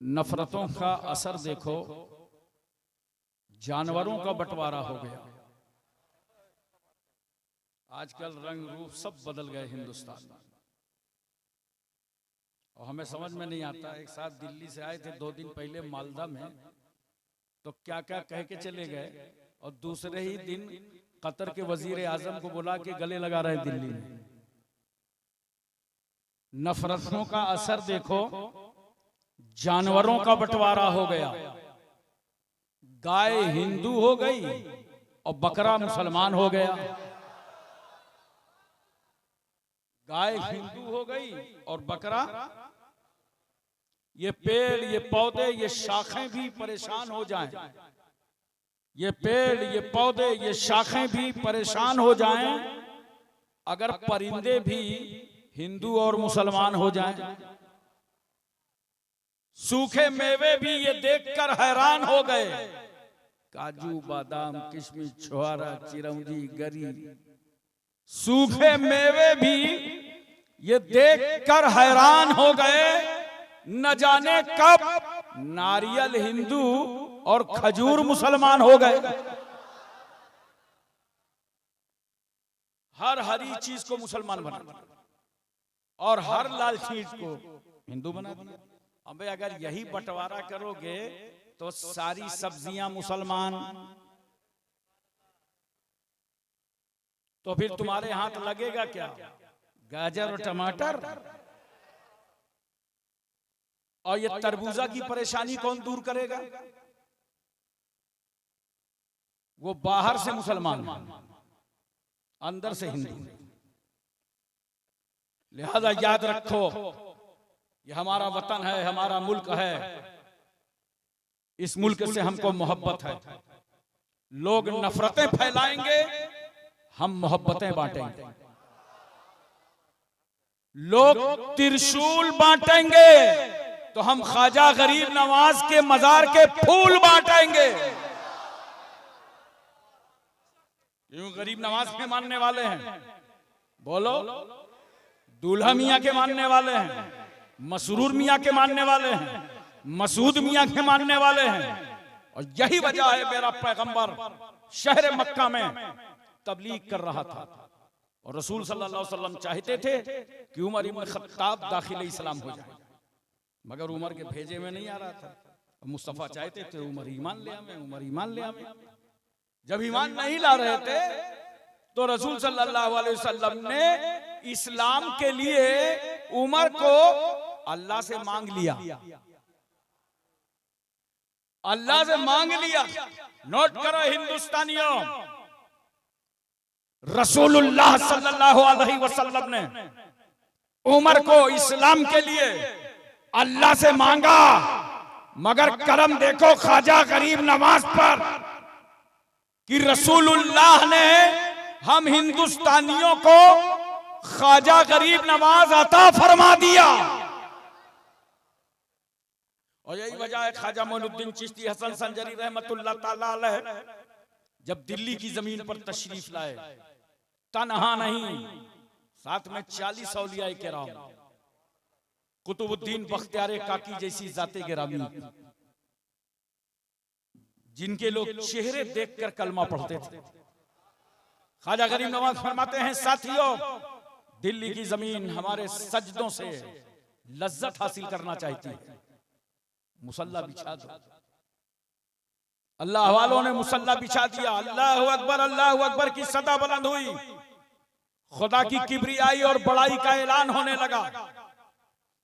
नफरतों का असर देखो, जानवरों का बंटवारा हो गया। आजकल रंग रूप सब बदल गए हिंदुस्तान में, और हमें समझ में नहीं आता। एक साथ दिल्ली से आए थे 2 दिन पहले मालदा में, तो क्या क्या कह के चले गए, और दूसरे ही दिन कतर के वजीर आजम को बुला के गले लगा रहे हैं दिल्ली में। नफरतों का असर देखो, जानवरों का बंटवारा हो गया। गाय हिंदू हो गई और बकरा मुसलमान हो गया। गाय हिंदू हो गई और बकरा, ये पेड़, ये पौधे, ये शाखें भी परेशान हो जाएं। ये पेड़, ये पौधे, ये शाखें भी परेशान हो जाएं अगर परिंदे भी हिंदू और मुसलमान हो जाएं। सूखे मेवे भी ये देखकर हैरान हो गए। काजू, बादाम, किशमिश, छुहारा, चिरौंजी, गरी, सूखे मेवे भी ये देखकर हैरान हो गए। न जाने कब नारियल हिंदू और खजूर मुसलमान हो गए। हर हरी चीज को मुसलमान बना दिया और हर लाल चीज को हिंदू बना दिया। अबे अगर यही बंटवारा करोगे तो सारी सब्जियां मुसलमान, तो फिर तुम्हारे हाथ लगेगा क्या? गाजर और टमाटर। और ये तरबूजा की परेशानी कौन दूर करेगा? वो बाहर से मुसलमान, अंदर से हिंदू। लिहाजा याद रखो, ये हमारा वतन है, हमारा मुल्क है। इस मुल्क से हमको मोहब्बत है। लोग नफरतें फैलाएंगे, हम मोहब्बतें बांटेंगे। लोग त्रिशूल बांटेंगे तो हम ख्वाजा गरीब नवाज के मजार के फूल बांटेंगे। क्यों? गरीब नवाज के मानने वाले हैं, बोलो। दूल्हा मियां के मानने वाले हैं, मसरूर मियां के मानने वाले हैं, मसूद मियां के मानने वाले हैं। और यही वजह है मेरा पैगंबर शहर मक्का में तबलीग कर रहा था, और रसूल सल्लल्लाहु अलैहि वसल्लम चाहते थे कि उमर इब्न खत्ताब दाखिल इस्लाम हो जाए, मगर उमर के भेजे में नहीं आ रहा था। मुस्तफा चाहते थे उमर ईमान ले आवे, उमर ईमान ले आवे। जब ईमान नहीं ला रहे थे तो रसूल सल्लल्लाहु अलैहि वसल्लम ने इस्लाम के लिए उमर को अल्लाह से मांग लिया। अल्लाह से मांग लिया। नोट करो हिंदुस्तानियों, रसूलुल्लाह सल्लल्लाहु अलैहि वसल्लम ने उमर को इस्लाम के लिए अल्लाह से मांगा, मगर करम देखो ख्वाजा गरीब नवाज पर कि रसूलुल्लाह ने हम हिंदुस्तानियों को ख्वाजा गरीब नवाज अता फरमा दिया। और यही वजह है ख्वाजा मोइनुद्दीन चिश्ती हसन संजरी रहमतुल्लाह ताला अलैह जब दिल्ली की जमीन पर तशरीफ लाए, तन्हा नहीं, साथ में 40 औलियाए किराम, कुतुबुद्दीन बख्तियार काकी जैसी जाते गिरामी, जिनके लोग चेहरे देखकर कलमा पढ़ते थे। ख्वाजा गरीब नवाज फरमाते हैं, साथियों, दिल्ली की जमीन हमारे सजदों से लज्जत हासिल करना चाहती है, मुसल्ला बिछा दो। अल्लाह वालों ने मुसल्ला बिछा दिया। अल्लाहु अकबर की सदा बुलंद हुई। खुदा की किबरियाई और बड़ाई का ऐलान होने लगा।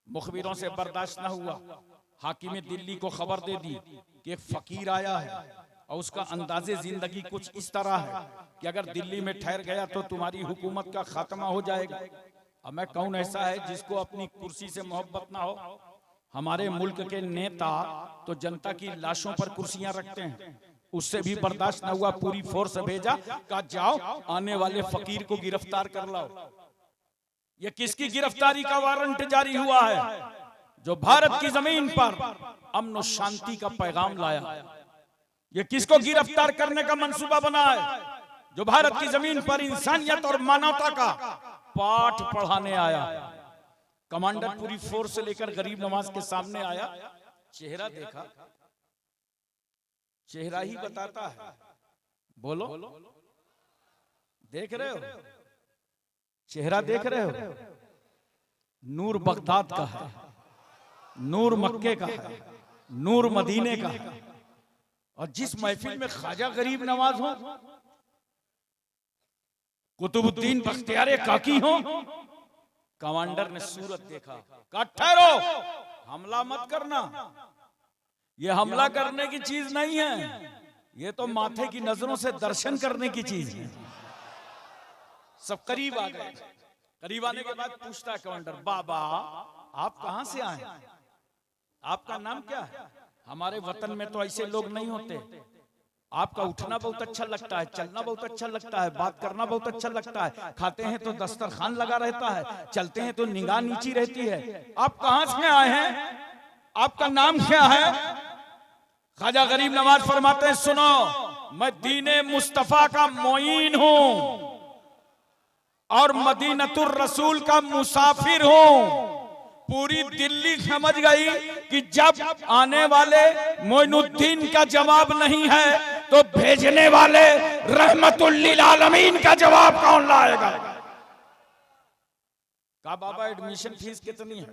मुखबिरों से बर्दाश्त न हुआ। हाकिम दिल्ली को खबर दे दी कि एक फकीर आया है और उसका अंदाजे जिंदगी कुछ इस तरह है कि अगर दिल्ली में ठहर गया तो तुम्हारी हुकूमत का खात्मा हो जाएगा। अब मैं कौन ऐसा है जिसको अपनी कुर्सी से मोहब्बत ना हो? हमारे मुल्क के नेता तो जनता की लाशों पर कुर्सियां रखते हैं। उससे भी बर्दाश्त न हुआ, पूरी फोर्स भेजा, कहा जाओ आने वाले फकीर को गिरफ्तार कर लाओ। ये किसकी गिरफ्तारी का वारंट जारी हुआ है? जो भारत की जमीन पर अमन और शांति का पैगाम लाया। ये किसको गिरफ्तार करने का मंसूबा बना है? जो भारत की जमीन पर इंसानियत और मानवता का पाठ पढ़ाने आया। कमांडर पूरी फोर्स से लेकर गरीब नवाज के सामने आया चेहरा देखा, चेहरा ही बताता है। बोलो, देख रहे हो? चेहरा देख रहे हो? नूर बगदाद का है, नूर मक्के का है, नूर मदीने का है। और जिस महफिल में ख्वाजा गरीब नवाज हो, कुतुबुद्दीन बख्तियार काकी हो, कमांडर ने सूरत देखा, कहा ठहरो, हमला मत करना, ये हमला करने की चीज नहीं है, ये तो माथे की नजरों से दर्शन करने की चीज है। सब करीब आ गए। करीब आने के बाद पूछता है कमांडर, बाबा आप कहां से आए, आपका नाम क्या है? हमारे वतन में तो ऐसे लोग नहीं होते, आपका उठना बहुत अच्छा लगता है, चलना बहुत अच्छा लगता है, बात करना बहुत अच्छा लगता है, खाते हैं तो दस्तरखान लगा रहता है, चलते हैं तो निगाह नीची रहती है। आप कहां से आए हैं, आपका नाम क्या है? ख्वाजा गरीब नवाज फरमाते हैं, सुनो, मैं दीने मुस्तफा का मोइन हूं और मदीनतुर रसूल का मुसाफिर हूं। पूरी दिल्ली समझ गई कि जब आने वाले मोइनुद्दीन का जवाब नहीं है तो भेजने वाले रहमतुल लिल आलमीन का जवाब कौन लाएगा? कहा बाबा एडमिशन फीस कितनी है?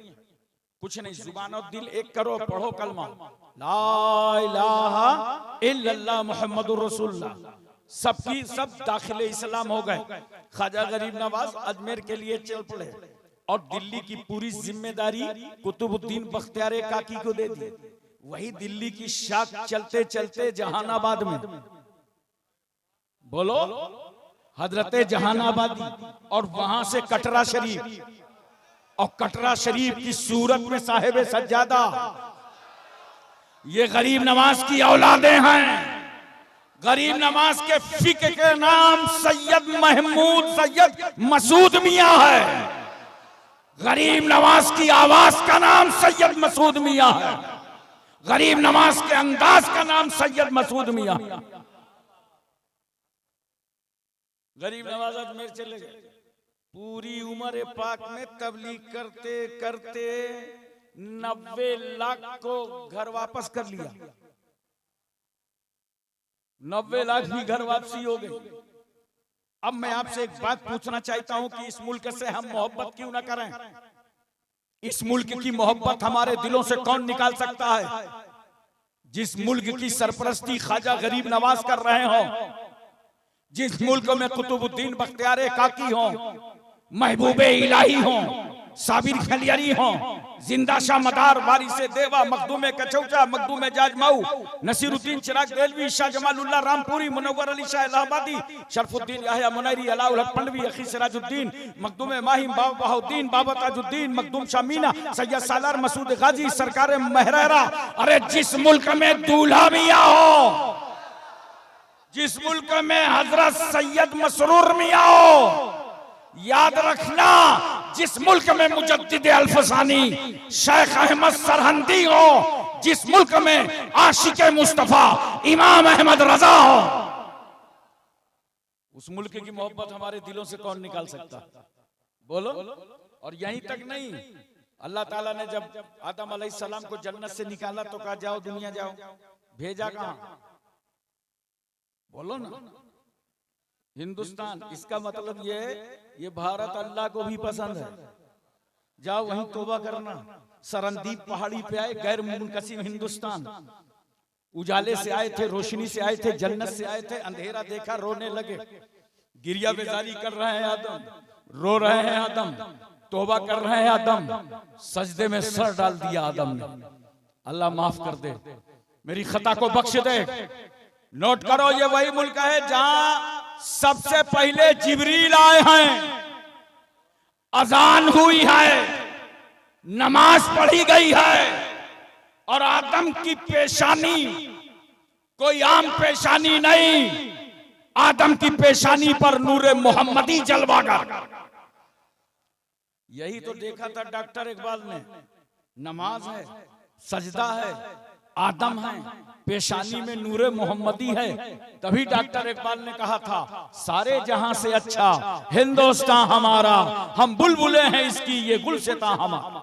कुछ नहीं, जुबान और दिल एक करो, पढ़ो कलमा ला इलाहा इल्लल्लाह मुहम्मदुर रसूलुल्लाह, सबकी सब दाखिले इस्लाम हो गए। ख्वाजा गरीब नवाज अजमेर के लिए चल पड़े और दिल्ली की पूरी जिम्मेदारी कुतुबुद्दीन बख्तियार काकी को दे दी। वही दिल्ली की शाख चलते चलते जहानाबाद में, बोलो, हजरते जहानाबादी, और वहां से कटरा शरीफ, और कटरा शरीफ की सूरत में साहिब सज्जादा, ये गरीब नवाज की औलादें हैं। गरीब नवाज के फिक्र के नाम सैयद महमूद सैयद मसूद मियां है। गरीब नवाज की आवाज का नाम सैयद मसूद मियां है। गरीब नवाज के अंदाज का नाम सैयद मसूद मियां। गरीब नवाज अजमेर चले गए, पूरी उम्र पाक में तबलीग करते करते 90 लाख को घर वापस कर लिया। 90 लाख भी घर वापसी हो गई। अब मैं आपसे एक बात पूछना चाहता हूं कि इस मुल्क से हम मोहब्बत क्यों ना करें? इस मुल्क की मोहब्बत हमारे दिलों से कौन निकाल सकता है? जिस मुल्क की सरपरस्ती ख्वाजा गरीब नवाज कर रहे हो, जिस मुल्क में कुतुबुद्दीन बख्तियार काकी हो, महबूबे इलाही हो, साबिर खलियारी हो, जिंदा शाह मदार, वारिसे देवा, मखदूमे कचौचा, मखदूमे जाजमाऊ, नसीरुद्दीन चिराग देलवी, शाह जमालुल्लाह रामपुरी, मुनव्वर अली शाह इलाहाबादी, शरफुद्दीन याहिया मुनैरी, अलाउल हक पंडवी, अखी सिराजुद्दीन, मखदूमे माहिम, बाबा बहाउद्दीन, बाबा ताजुद्दीन, मखदूम शाह मीना, सैयद सालार मसूद गाजी, सरकार महरेरा। अरे जिस मुल्क में दूल्हा मियां हो, जिस मुल्क में हजरत सैयद मसरूर मियां हो, याद रखना, जिस मुल्क में मुजद्दिद अल्फसानी शेख अहमद सरहंदी हो, जिस मुल्क में आशिक मुस्तफा इमाम अहमद रजा हो, उस मुल्क की मोहब्बत हमारे दिलों से कौन निकाल सकता? बोलो। और यहीं तक नहीं, अल्लाह ताला ने जब आदम अलैहिस्सलाम को जन्नत से निकाला तो कहा जाओ दुनिया जाओ, भेजा कहां? बोलो ना, हिंदुस्तान। इसका मतलब ये भारत अल्लाह को भी पसंद है। जाओ वहीं तौबा करना। सरंदीप पहाड़ी पे आए, गैर मुनकसिम हिंदुस्तान। उजाले से आए थे, रोशनी से आए थे, जन्नत से आए थे, अंधेरा देखा, रोने लगे, गिरिया बेजारी कर रहे हैं आदम, रो रहे हैं आदम, तौबा कर रहे हैं आदम, सजदे में सर डाल दिया आदम ने। अल्लाह माफ कर दे, मेरी खता को बख्श दे। नोट करो, ये वही मुल्क है जहां सबसे पहले जिब्रील आए हैं, अजान हुई है, नमाज पढ़ी गई है, और आदम की पेशानी कोई आम पेशानी नहीं, आदम की पेशानी पर नूरे मोहम्मदी जलवागर। यही तो देखा था डॉक्टर इकबाल ने। नमाज है, सजदा है, आदम है, पेशानी में नूरे मोहम्मदी है। तभी डॉक्टर इकबाल ने कहा था, सारे जहां से अच्छा हिंदुस्तान हमारा, हम बुलबुले हैं इसकी, ये गुलसितां हमारा।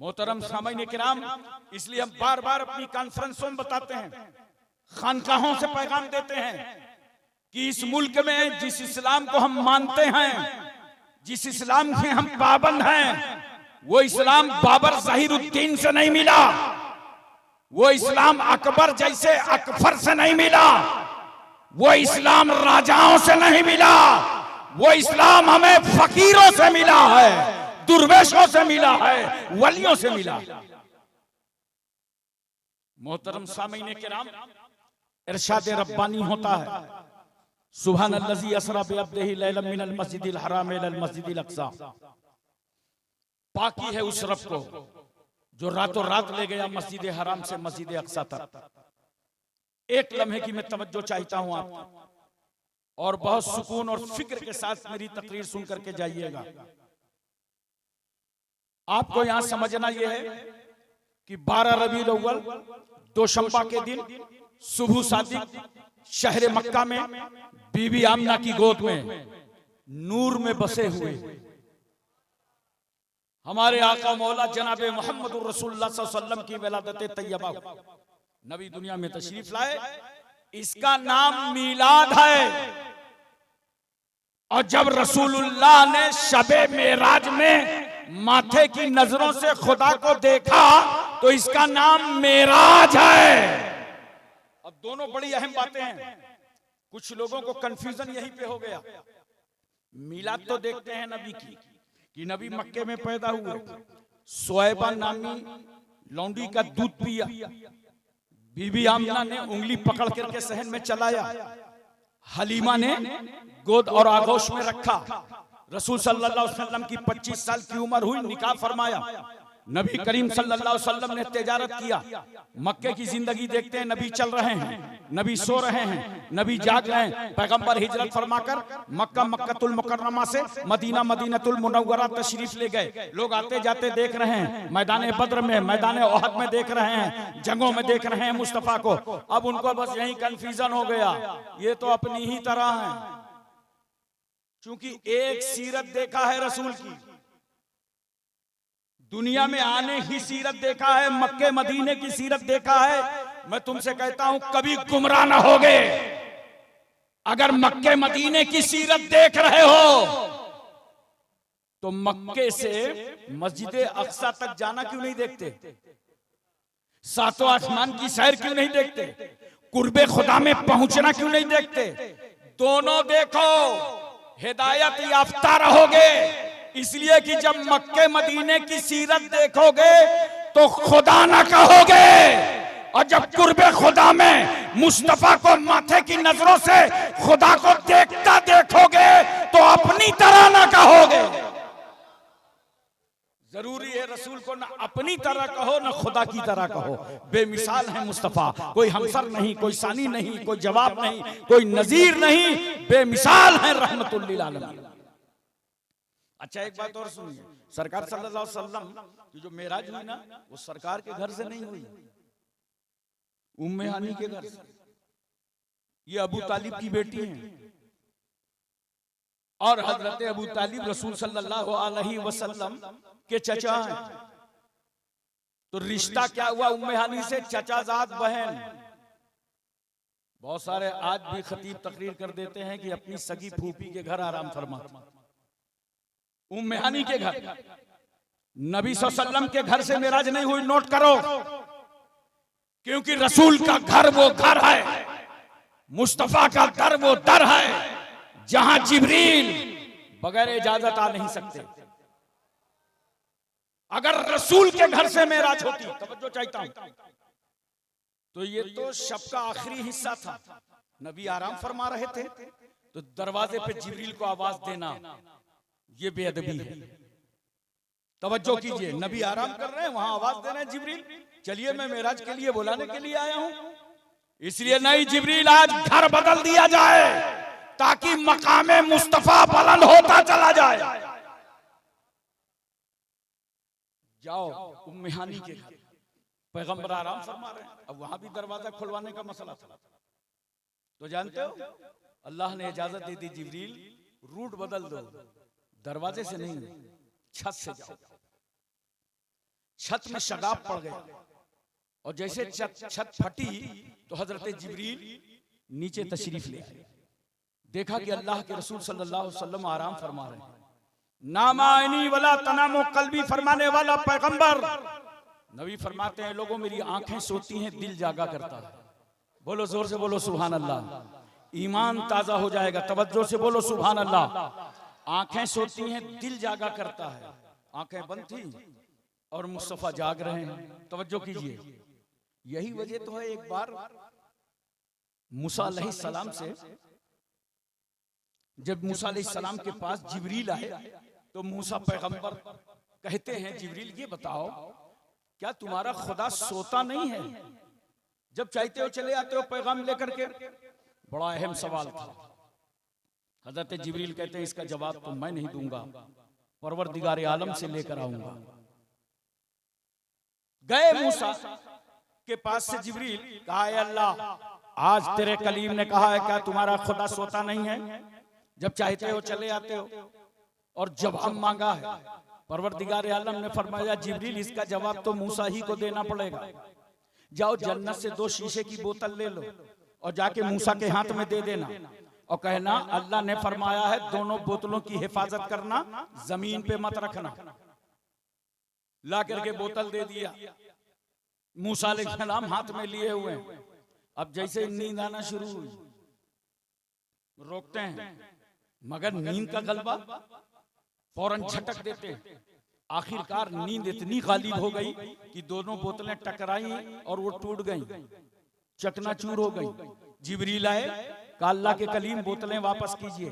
मोहतरम सामाईन किराम, इसलिए हम बार बार अपनी कॉन्फ्रेंसों में बताते हैं, खानकाहों से पैगाम देते हैं कि इस मुल्क में जिस इस्लाम को हम मानते हैं, जिस इस्लाम के हम पाबंद हैं, वो इस्लाम बाबर ज़हीरुद्दीन से नहीं मिला, वो इस्लाम अकबर जैसे अकबर से नहीं मिला, वो इस्लाम राजाओं से नहीं मिला, वो इस्लाम हमें फकीरों से मिला है, दुर्वेशों से मिला है, वलियों से मिला। मोहतरम सामीन किराम, इरशाद रब्बानी होता है, सुब्हानल्लज़ी असरा बिअब्दिही लैलन मिनल मस्जिदिल हराम इलल मस्जिदिल अक़सा। पाकी है उस रब को जो रातों रात ले गया मस्जिद हराम से मस्जिद अक़सा तक। एक लम्हे की मैं तवज्जो चाहता हूं आपकी, और बहुत सुकून और फिक्र के साथ मेरी तकरीर सुन करके जाइएगा। आपको यहां समझना यह है कि 12 रबीउल अव्वल दोशंबा के दिन सुबह सादिक शहर मक्का में बीबी आमना की गोद में नूर में बसे हुए हमारे आका मौला जनाबे मोहम्मद रसूलुल्लाह सल्लल्लाहु अलैहि वसल्लम की विलादत तैयबा, नबी दुनिया में तशरीफ लाए। इसका नाम मीलाद है। और जब रसूलुल्लाह ने शबे मेराज में माथे की नजरों से खुदा को देखा तो इसका नाम मेराज है। अब दोनों बड़ी अहम बातें हैं, कुछ लोगों को कंफ्यूजन यहीं पे हो गया। मीलाद तो देखते हैं नबी की कि नबी मक्के में पैदा हुए, सोएबा नामी लौंडी का दूध पिया, बीबी आमना ने उंगली पकड़ करके सहन में चलाया, हलीमा ने गोद और आगोश में रखा, रसूल सल्लल्लाहु अलैहि वसल्लम की 25 साल की उम्र हुई, निकाह फरमाया, नबी करीम सल्लल्लाहु अलैहि वसल्लम ने तिजारत किया। मक्के की जिंदगी देखते हैं, नबी चल रहे हैं, नबी सो रहे हैं, नबी जाग रहे हैं। पैगंबर हिजरत फरमाकर मक्का मक्कतुल मुकर्रमा से मदीना मदीनतुल मुनव्वरा तशरीफ ले गए। लोग आते जाते देख रहे हैं, मैदान बद्र में, मैदान ओहद में देख रहे हैं, जंगों में देख रहे हैं मुस्तफा को। अब उनको बस यही कंफ्यूजन हो गया, ये तो अपनी ही तरह है, क्योंकि एक सीरत देखा है रसूल की, दुनिया में आने की सीरत देखा है, मक्के मदीने की सीरत देखा है। मैं तुमसे कहता हूं कभी गुमराह ना होगे। अगर मक्के मदीने की सीरत देख रहे हो तो मक्के से मस्जिद अक्सा तक जाना क्यों नहीं देखते? सातों आसमान की सैर क्यों नहीं देखते? कुर्बे खुदा में पहुंचना क्यों नहीं देखते? दोनों देखो, हिदायत याफ्ता रहोगे। इसलिए कि जब मक्के मदीने की सीरत देखोगे तो खुदा ना कहोगे, और जब कुर्बे खुदा में मुस्तफा को माथे की नजरों से खुदा को देखता देखोगे तो अपनी तरह ना कहोगे। जरूरी है रसूल को ना अपनी तरह कहो ना खुदा की तरह कहो। बेमिसाल है मुस्तफा, कोई हमसर नहीं, कोई सानी नहीं, कोई जवाब नहीं, कोई नजीर नहीं, बेमिसाल है रहमतुल लिल आलमीन। अच्छा एक बात और सुनिए, सरकार सल्लल्लाहु अलैहि वसल्लम की जो मेराज हुई ना, वो सरकार के घर से नहीं हुई, उम्मे हानी के घर से। ये अबू तालिब की बेटी हैं, और हजरत अबू तालिब रसूल सल्लल्लाहु अलैहि वसल्लम के चचा हैं। तो रिश्ता क्या हुआ उम्मे हानी से? चचाजाद बहन। बहुत सारे आज भी खतीब तकरीर कर देते हैं कि अपनी सगी फूफी के घर आराम फरमा। उम्मे हानी के घर, नबी सल्लल्लाहु अलैहि वसल्लम के घर से मेराज नहीं हुई। नोट करो, क्योंकि रसूल का घर वो घर है, मुस्तफा का दर वो दर है जहां जिब्रील बगैर इजाजत आ नहीं सकते। अगर रसूल के घर से मेराज होती, तवज्जो चाहता हूं, तो ये तो शब का आखिरी हिस्सा था, नबी आराम फरमा रहे थे, तो दरवाजे पे जिब्रील को आवाज देना ये बेअदबी है। तवज्जो कीजिए, नबी आराम कर रहे हैं, वहां आवाज दे रहे हैं जिब्रील, चलिए मैं मेराज के लिए बुलाने के लिए आया हूं। इसलिए नहीं, जिब्रील आज घर बदल दिया जाए ताकि मकामे मुस्तफा बुलंद होता चला जाए। जाओ उम्मे हानी के घर, पैगंबर आराम फरमा रहे हैं, अब वहां भी दरवाजा खुलवाने का मसला था। तो जानते हो, अल्लाह ने इजाजत दे दी, जिब्रील रूट बदल दो, दरवाजे से नहीं छत से जाओ। छत में शगाब पड़ गया और जैसे छत फटी तो हजरत जिब्रील नीचे तशरीफ ले आए। देखा कि अल्लाह के रसूल सल्लल्लाहु अलैहि वसल्लम आराम फरमा रहे हैं। नामाइनी वला तनामो कल्बी फरमाने वाला पैगंबर नबी फरमाते हैं, लोगों मेरी आंखें सोती हैं, दिल जागा करता है। बोलो जोर से, बोलो सुभान अल्लाह। ईमान ताजा हो जाएगा। तवज्जो से बोलो सुभान अल्लाह। आंखें सोती हैं, दिल जागा करता है। आंखें बंद थी और मुस्तफा जाग रहे हैं। तवज्जो कीजिए, यही वजह तो है। एक बार मूसा अलैहिस्सलाम से, जब मूसा अलैहिस्सलाम के पास जिब्रील आए तो मूसा पैगंबर कहते हैं, जिब्रील ये बताओ क्या तुम्हारा खुदा सोता नहीं है? जब चाहते हो चले आते हो पैगाम लेकर के। बड़ा अहम सवाल था। हजरत जिब्रील कहते हैं, इसका जवाब तो मैं नहीं दूंगा, परवरदिगार आलम से लेकर आऊंगा। गए मूसा के पास से जिब्रील, कहा अल्लाह आज तेरे कलीम ने कहा है क्या तुम्हारा खुदा सोता नहीं है? जब चाहते हो चले आते हो। और जवाब मांगा है। परवरदिगार आलम ने फरमाया, जिब्रील इसका जवाब तो मूसा ही को देना पड़ेगा। जाओ जन्नत से 2 शीशे की बोतल ले लो और जाके मूसा के हाथ में दे देना और कहना अल्लाह ने फरमाया है दोनों बोतलों की हिफाजत करना, जमीन पे मत रखना। ला करके बोतल दे दिया। मूसा अलैहिस्सलाम हाथ में लिए हुए। अब जैसे नींद आना शुरू हुई, रोकते हैं मगर नींद का गलबा, फौरन झटक देते। आखिरकार नींद इतनी गालिब हो गई कि दोनों बोतलें टकराई और वो टूट गईं, चकनाचूर हो गईं। जिब्रील आए, कहा अल्लाह के कलीम बोतलें वापस कीजिए।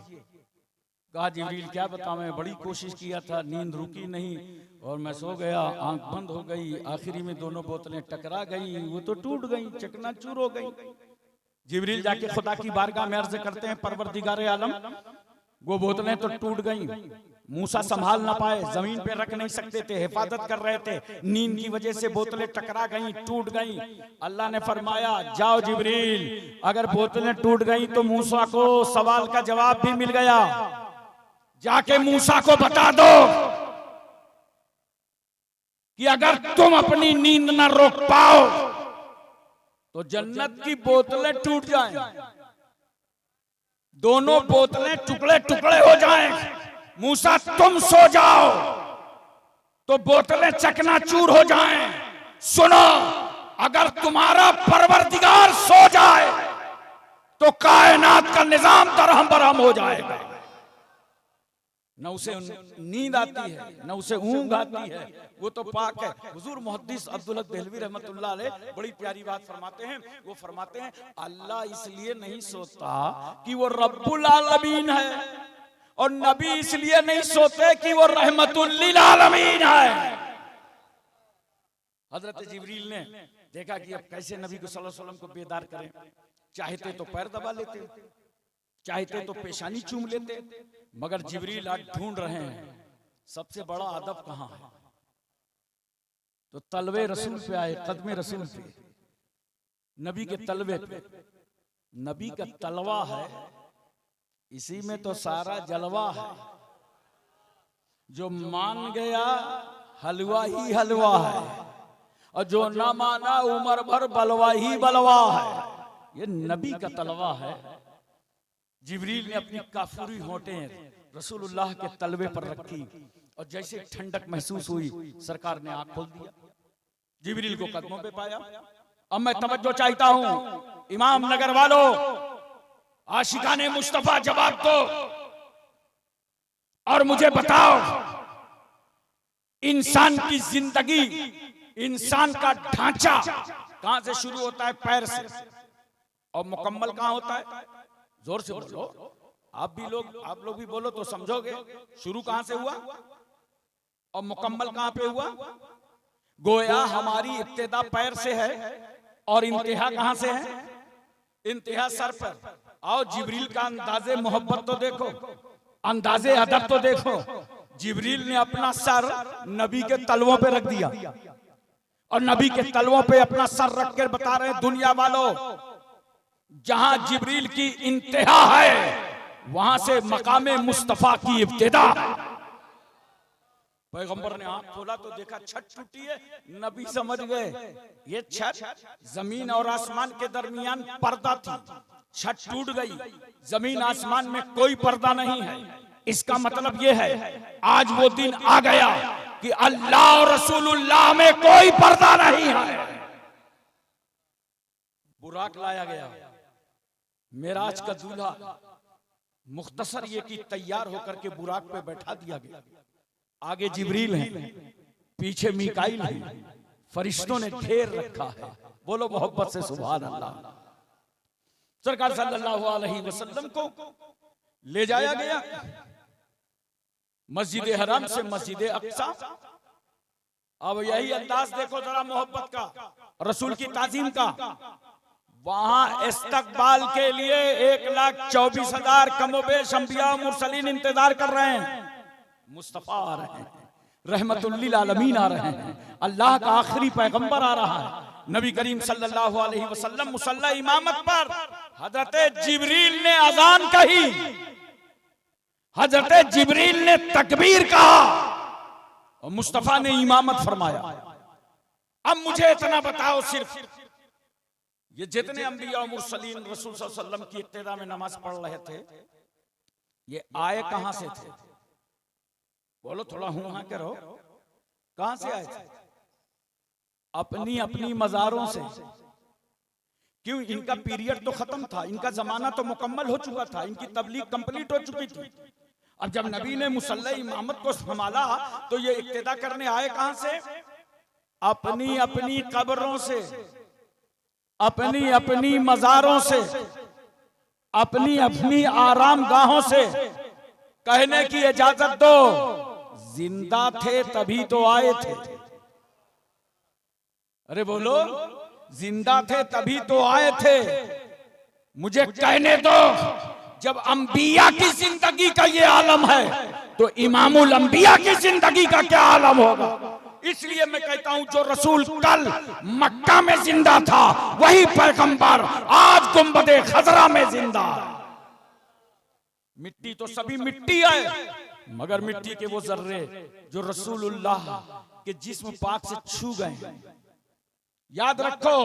कहा जिब्रील क्या बताऊं, मैं बड़ी कोशिश किया था, नींद रुकी नहीं और मैं सो गया, आंख बंद हो गई। आखिरी में दोनों बोतलें टकरा गई, वो तो टूट गई, चकनाचूर हो गई। जिब्रील जाके खुदा की बारगाह में अर्ज करते हैं, परवरदिगार आलम वो बोतलें तो टूट गई, मूसा संभाल ना पाए, जमीन पे रख नहीं सकते थे, हिफाजत कर रहे थे, नींद की वजह से बोतलें टकरा गईं, टूट गईं। अल्लाह ने फरमाया जाओ जिब्रील, अगर बोतलें टूट गईं तो मूसा को सवाल का जवाब भी मिल गया। जाके मूसा को बता दो कि अगर तुम अपनी नींद ना रोक पाओ तो जन्नत की बोतलें टूट जाएं, दोनों बोतलें टुकड़े टुकड़े हो जाएं। मूसा तुम सो जाओ तो बोतलें चकनाचूर हो जाएं। सुनो, अगर तुम्हारा परवरदिगार सो जाए तो कायनात का निजाम दरहम बरहम हो जाएगा। न उसे नींद आती है, न उसे ऊंघ आती है, वो तो पाक है। हुजूर मुहद्दिस अब्दुल हक देहलवी रहमतुल्लाह अलैह बड़ी प्यारी बात फरमाते हैं। वो फरमाते हैं अल्लाह इसलिए नहीं सोता कि वो रब्बुल आलमीन है, और नबी इसलिए नहीं सोते कि वो रहमतुल लिल आलमीन है। हजरत जिब्रील ने देखा कि अब कैसे नबी को सल्लल्लाहु अलैहि वसल्लम को बेदार करें। चाहते तो पैर दबा लेते, चाहते तो पेशानी चूम लेते, मगर जिब्रील आज ढूंढ रहे हैं सबसे बड़ा अदब कहां है। तो तलवे रसूल पे आए, कदमे रसूल पे, नबी के तलवे पे। नबी का तलवा है, इसी में तो सारा जलवा है। जो मान गया हलवा ही हलवा है, और जो ना माना उम्र भर बलवा ही बलवा है। ये नबी का तलवा है। जिब्रील ने अपनी काफुरी होंठें रसूलुल्लाह के तलवे पर रखी और जैसे ठंडक महसूस हुई, सरकार ने आंख खोल दिया, जिब्रील को कदमों पे पाया। अब मैं तवज्जो चाहता हूं, इमाम नगर वालों, आशिकाने मुस्तफा जवाब दो और मुझे बताओ, इंसान की जिंदगी, इंसान का ढांचा कहां से शुरू होता है? पैर से, और मुकम्मल कहां होता है? जोर से बोलो, आप लोग भी बोलो तो समझोगे। शुरू कहां से हुआ और मुकम्मल कहां पे हुआ? गोया हमारी इब्तिदा पैर से है और इंतहा कहां से है? इंतहा सर पर। आओ जिब्रील का अंदाजे मोहब्बत तो देखो, अंदाजे अदब तो देखो। जिब्रील ने अपना सर नबी के तलवों पे रख दिया और नबी के तलवों पे अपना सर रख कर बता रहे हैं, दुनिया वालों, जहां जिब्रील की इंतहा है वहां से मकामे मुस्तफा की इब्तिदा। पैगंबर ने आंख खोला तो देखा छत टूटी है। नबी समझ गए ये छत जमीन और आसमान के दरमियान पर्दा थी, छत टूट गई, जमीन आसमान में कोई पर्दा नहीं है। इसका मतलब ये है आज वो दिन आ गया कि अल्लाह और रसूलुल्लाह में कोई पर्दा नहीं है। बुराक लाया गया, मेराज का दूल्हा मुख्तसर ये कि तैयार होकर के बुराक पे बैठा दिया गया। आगे जिब्रील है, पीछे मीकाईल है, फरिश्तों ने घेर रखा है। बोलो मोहब्बत से सुभान अल्लाह। सरकार सल्लल्लाहु अलैहि वसल्लम को ले जाया गया मस्जिद हराम से मस्जिद अक्सा। अब यही अंदाज देखो जरा मोहब्बत का, रसूल की ताजीम का। वहां इस्तकबाल के लिए 1,24,000 कमोबेश अंबिया मुरसलीन इंतजार कर रहे हैं। मुस्तफा आ रहे हैं, रहमतुल लिल आलमीन आ रहे हैं, अल्लाह का आखिरी पैगंबर आ रहा है। नबी करीम सल्लल्लाहु अलैहि वसल्लम मुसल्ला इमामत पर, हजरत जिब्रील ने अजान कही, हजरत जिब्रील ने तकबीर कहा और मुस्तफा ने इमामत फरमाया। अब मुझे इतना बताओ, सिर्फ ये जितने अंबिया और मुरसलीन रसूल सल्लल्लाहु अलैहि वसल्लम की इक्तिदा में नमाज पढ़ रहे थे, ये आए कहां से थे? बोलो, थोड़ा हूं हां करो। कहां से आए थे? अपनी अपनी मज़ारों से। क्यों? इनका पीरियड तो खत्म था, इनका जमाना तो मुकम्मल हो चुका था, इनकी तबलीग कंप्लीट हो चुकी थी। अब जब नबी ने मुसल्ला इमामत को संभाला तो ये इक्तिदा करने आए कहां से? अपनी अपनी कब्रों से, अपनी अपनी मज़ारों से, अपनी अपनी आराम गाहों से। कहने की इजाजत दो, जिंदा थे तभी तो आए थे। अरे बोलो, जिंदा थे तभी तो आए थे। मुझे कहने दो, जब अंबिया की जिंदगी का ये आलम है तो इमामुल अंबिया की जिंदगी का क्या आलम होगा? इसलिए मैं कहता हूं, जो रसूल कल मक्का में जिंदा था वही पैगंबर आज गुंबदे खजरा में जिंदा है। मिट्टी तो सभी मिट्टी है, मगर मिट्टी के वो जर्रे जो रसूलुल्लाह के जिस्म पाक से छू गए। याद रखो,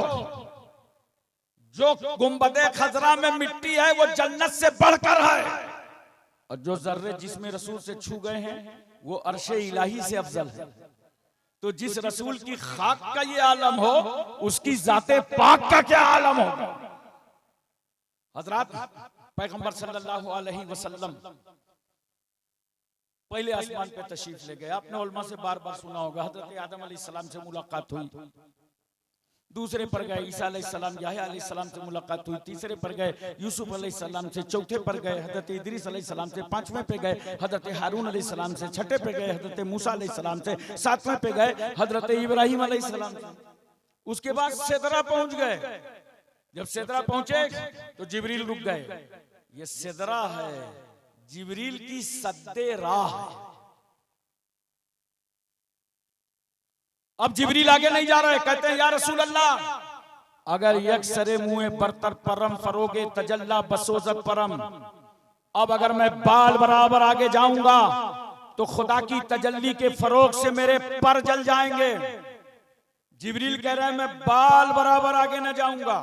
जो गुंबदे खजरा में मिट्टी है वो जन्नत से बढ़कर है, और जो जर्रे जिसमें रसूल से छू गए हैं वो अर्शे इलाही से अफजल है। तो जिस रसूल की खाक का ये आलम हो, उसकी जाते पाक का क्या आलम होगा? हजरात, पैगंबर सल्लल्लाहु अलैहि वसल्लम पहले आसमान पे तशरीफ ले गए। आपने उलमा से बार बार सुना होगा, हजरत आदम अलैहिस्सलाम से मुलाकात हुई, दूसरे पर गए ईसा अलैहिस्सलाम, याह्या अलैहिस्सलाम से मुलाकात हुई, तीसरे पर गए यूसुफ अलैहिस्सलाम से, चौथे पर गए हजरत इदरीस अलैहिस्सलाम से, पांचवें पे गए हजरत हारून अलैहिस्सलाम से, छठे पे गए हजरत मूसा अलैहिस्सलाम से, सातवें पे गए हजरत इब्राहिम अलैहिस्सलाम से। उसके बाद सिदरा पहुंच गए। जब सिदरा पहुंचे तो जिब्रील रुक गए। ये सिदरा है जिब्रील की सद्दे राह। अब जिब्रील आगे नहीं जा रहे, कहते हैं या रसूल अल्लाह, अगर यकसरे मुए बरतर परम फरोगे तजल्ला बसोजत परम। अब अगर मैं बाल बराबर आगे जाऊंगा तो खुदा की तजल्ली के फरोग से मेरे पर जल जाएंगे। जिब्रील कह रहे हैं मैं बाल बराबर आगे न जाऊंगा।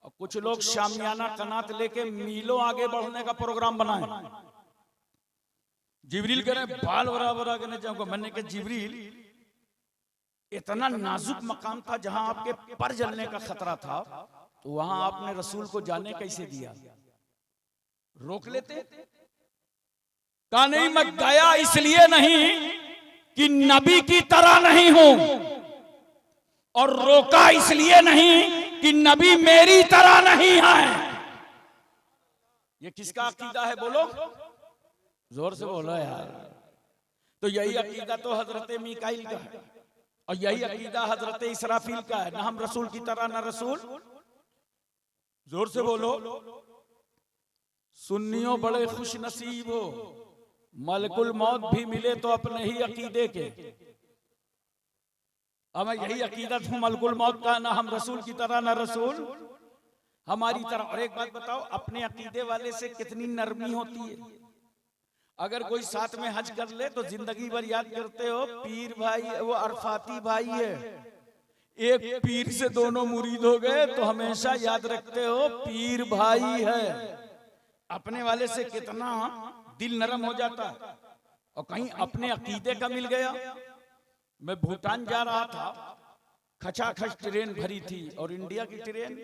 और कुछ लोग शामियाना कनात लेके मीलों आगे बढ़ने का प्रोग्राम बनाए। जिब्रील कह रहे हैं बाल बराबर आगे न जाऊंगा। मैंने कहा जिब्रील, इतना नाजुक मकाम था जहां आपके पर जलने का खतरा था, तो वहां आपने रसूल को जाने कैसे दिया? रोक लेते। कहा नहीं, मैं गया इसलिए नहीं कि नबी की तरह नहीं हूं, और रोका इसलिए नहीं कि नबी मेरी तरह नहीं है। ये किसका अकीदा है? बोलो, जोर से बोलो यार। तो यही अकीदा तो हजरत मीकाईल का है, और यही अकीदा हजरत इसराफील का है। ना हम रसूल की तरह ना रसूल। जोर से बोलो। सुन्नियों बड़े खुश नसीब हो, मलकुल मौत भी मिले तो अपने ही अकीदे के। हमें यही अकीदत हूं मलकुल मौत का, ना हम रसूल की तरह ना रसूल हमारी तरह। और एक बात बताओ, अपने अकीदे वाले से कितनी नरमी होती है। अगर कोई साथ में हज कर ले तो जिंदगी भर याद करते हो पीर भाई, वो अरफाती भाई है। एक पीर से दोनों मुरीद हो गए तो हमेशा याद रखते हो पीर भाई है। अपने वाले से कितना दिल नरम हो जाता है। और कहीं अपने अकीदे का मिल गया। मैं भूटान जा रहा था, खचाखच ट्रेन भरी थी और इंडिया की ट्रेन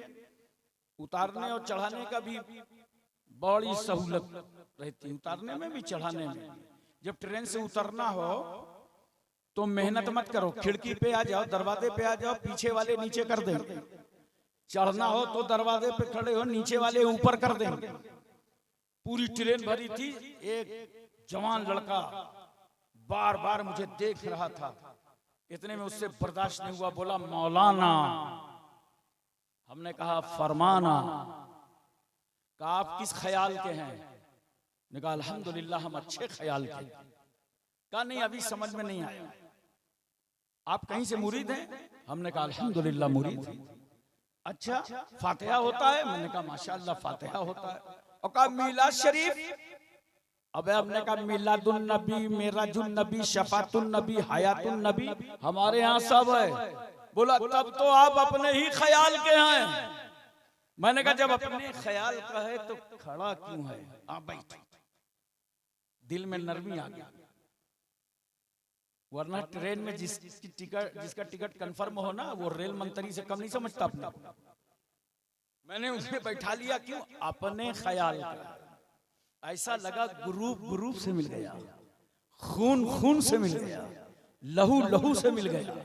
उतारने और चढ़ाने का भी बड़ी सहूलत रहती, उतारने में भी चढ़ाने में। जब ट्रेन से उतरना हो तो मेहनत मत करो, खिड़की पे आ जाओ, दरवाजे पे आ जाओ, पीछे वाले नीचे कर देंगे। चढ़ना हो तो दरवाजे पे खड़े हो, नीचे वाले ऊपर कर देंगे। पूरी ट्रेन भरी थी। एक जवान लड़का बार बार मुझे देख रहा था। इतने में उससे बर्दाश्त नहीं हुआ, बोला मौलाना। हमने कहा फरमाना। कहा आप किस ख्याल के हैं? ने कहा अल्हम्दुलिल्लाह हम अच्छे ख्याल के। कहा नहीं अभी समझ में नहीं आया, आप कहीं से मुरीद हैं? हमने कहा अल्हम्दुलिल्लाह मुरीद। अच्छा फातिहा होता है? मैंने कहा माशाअल्लाह फातिहा होता है। और कहा मीलाद शरीफ? अबे हमने कहा मिलादुन नबी, मेराजुन नबी, शफातुन नबी, हयातुन नबी हमारे यहाँ सब है। बोला तब तो आप अपने ही ख्याल के हैं। मैंने कहा जब अपने ख्याल का है तो खड़ा क्यों है? आप बैठे। दिल में नरमी आ गया, वरना ट्रेन में जिसका टिकट कंफर्म हो ना वो रेल मंत्री से कम नहीं समझता अपना। मैंने उसे बैठा लिया, क्यों? अपने ख्याल का। ऐसा लगा ग्रुप से मिल गया, खून से मिल गया, लहू से मिल गया।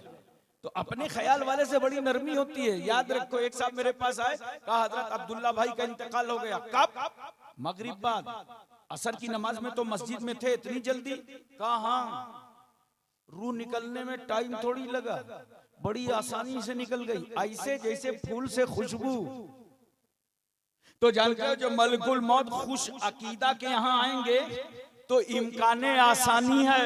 तो अपने ख्याल वाले से बड़ी नरमी होती है। याद रखो, एक साहब मेरे पास आए, कहा हजरत अब्दुल्ला भाई का इंतकाल हो गया। कब? मगरिब बाद, असर की नमाज में तो मस्जिद में थे, इतनी जल्दी? कहा हाँ, रूह निकलने में टाइम थोड़ी लगा, बड़ी आसानी से निकल गई, ऐसे जैसे फूल से खुशबू। तो जानते हो जो मलकुल मौत खुश अकीदा के यहाँ आएंगे तो इम्काने आसानी है,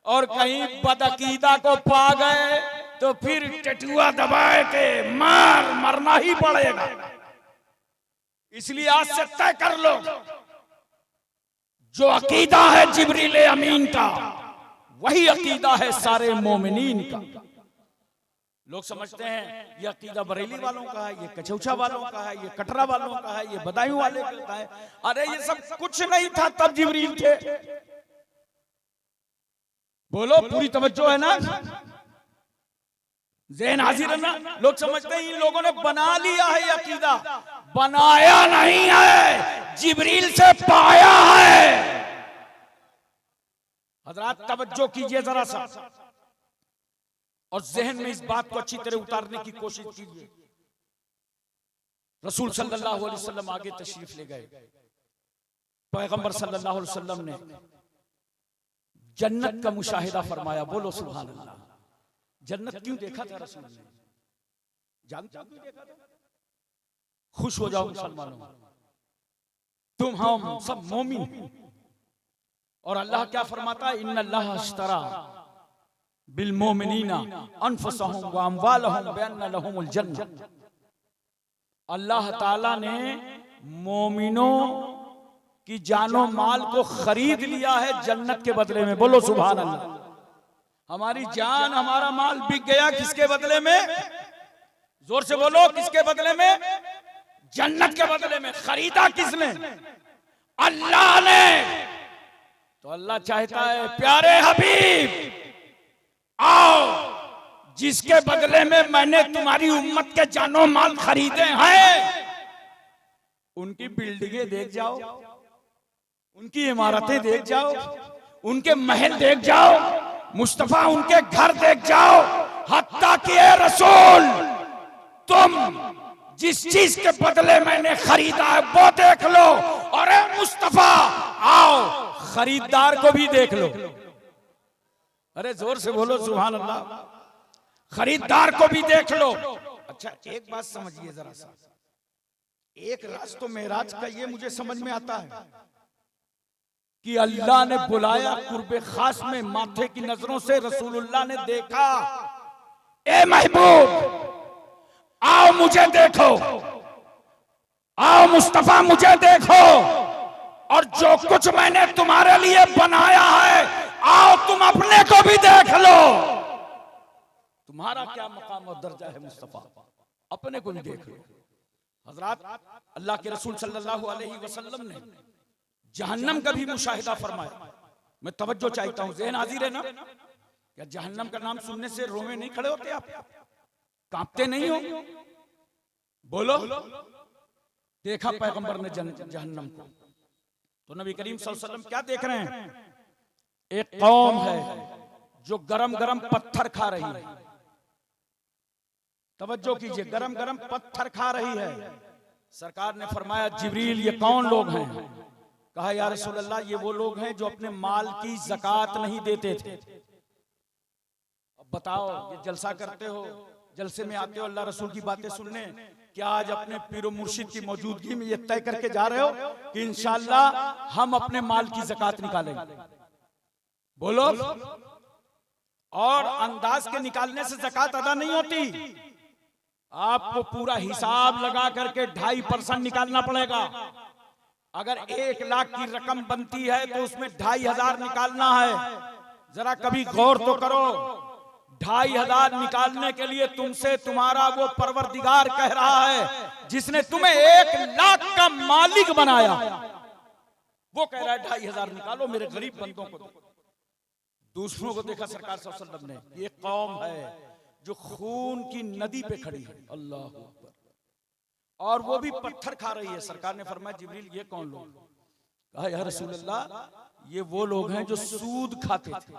और कहीं बदअकीदा को पा गए तो फिर टटुआ दबाए के मरना ही पड़ेगा। इसलिए आज से तय कर लो, जो अकीदा है जिब्रील अमीन का वही अकीदा है सारे मोमिनीन का। लोग समझते हैं ये अकीदा बरेली वालों का है, ये कचौचा वालों का है, ये कटरा वालों का है, ये बदायूं वाले का है। अरे ये सब कुछ नहीं था तब जिब्रील थे। बोलो पूरी तवज्जो है ना? ज़हन हाजिर है ना? लोग समझते हैं इन लोगों ने बना लिया है ये अकीदा। बनाया नहीं है, जिब्रील से पाया है। हजरात तवज्जो कीजिए जरा सा, और ज़हन में इस बात को अच्छी तरह उतारने की कोशिश कीजिए। रसूल सल्लल्लाहु अलैहि वसल्लम आगे तशरीफ ले गए। पैगंबर सल्लल्लाहु अलैहि वसल्लम ने जन्नत का मुशाहिदा फरमाया। बोलो सुभान अल्लाह। जन्नत क्यों देखा था रसूल ने? जानते हो क्यों देखा था? खुश हो जाओ मुसलमानों, तुम हम सब मोमिन। और अल्लाह क्या फरमाता है? इन्नल्लाह अश्तरा बिल मोमिनीना अनफुसहुम व अमवालहुम बिअन्ना लहुमुल जन्नह। अल्लाह ताला ने मोमिनों की जानो माल को खरीद लिया है जन्नत के बदले में। बोलो सुभान अल्लाह। हमारी जान हमारा माल बिक गया, किसके बदले में? जोर से बोलो, किसके बदले में? जन्नत के बदले में। खरीदा किसने? अल्लाह ने। तो अल्लाह चाहता है प्यारे हबीब आओ, जिसके बदले में मैंने तुम्हारी उम्मत के जानो माल खरीदे हैं, उनकी बिल्डिंगें देख जाओ, उनकी इमारतें देख जाओ, उनके महल देख जाओ, मुस्तफा उनके घर देख जाओ। हत्ता कि ए रसूल, तुम जिस चीज के बदले मैंने खरीदा है वो देख लो, और ए मुस्तफा आओ खरीदार को भी देख लो। अरे जोर से बोलो सुभान अल्लाह। खरीदार को भी देख लो। अच्छा एक बात समझिए जरा सा, एक राज तो मेराज का ये मुझे समझ में आता है कि अल्लाह ने बुलाया कुर्बे खास में, माथे की नजरों से रसूलुल्लाह ने देखा, ए महबूब आओ मुझे देखो, आओ मुस्तफा मुझे देखो। और जो कुछ मैंने तुम्हारे लिए बनाया है, आओ तुम अपने को भी देख लो। तुम्हारा क्या मकाम और दर्जा है मुस्तफा, अपने को भी देख लो। हजरात, अल्लाह के रसूल सल्लल्लाहु अलैहि वसल्लम ने जहन्नम का भी मुशाहिदा फरमाया। मैं तवज्जो चाहता हूं, ज़हन हाजिर है ना? क्या जहन्नम का नाम सुनने से रोवे नहीं खड़े होते आप? कांपते नहीं हो? बोलो। देखा पैगंबर ने जहन्नम को, तो नबी करीम सल्लल्लाहु अलैहि वसल्लम क्या देख रहे हैं? एक कौम है जो गरम गरम पत्थर खा रही है। तवज्जो कीजिए, गरम गरम पत्थर खा रही है। सरकार ने फरमाया, जिब्रील ये कौन लोग हैं? कहा, या रसूल अल्लाह, ये वो लोग हैं जो अपने माल की ज़कात नहीं देते थे। अब बताओ, ये जलसा करते हो, जलसे में आते हो अल्लाह रसूल की बातें सुनने, क्या आज अपने पीरो मुर्शिद की मौजूदगी में ये तय करके जा रहे हो कि इंशाअल्लाह हम अपने माल की ज़कात निकालेंगे? बोलो। और अंदाज के निकालने से ज़कात अदा नहीं होती। आपको पूरा हिसाब लगा करके 2.5% निकालना पड़ेगा। अगर 1 लाख की रकम बनती है तो उसमें 2,500 निकालना है। जरा कभी गौर तो करो, 2,500 निकालने के लिए तुमसे तुम्हारा वो परवरदिगार कह रहा है जिसने तुम्हें 1 लाख का मालिक बनाया, वो कह रहा है 2,500 निकालो मेरे गरीब बंदों को। दूसरों को देखा सरकार सल्लल्लाहु अलैहि वसल्लम ने, ये कौम है जो खून की नदी पे खड़ी है, अल्लाह अकबर, और वो भी पत्थर खा रही है। सरकार ने फरमाया, जिब्रील ये कौन लोग? कहा, या रसूल अल्लाह, ये वो लोग हैं जो सूद खाते थे।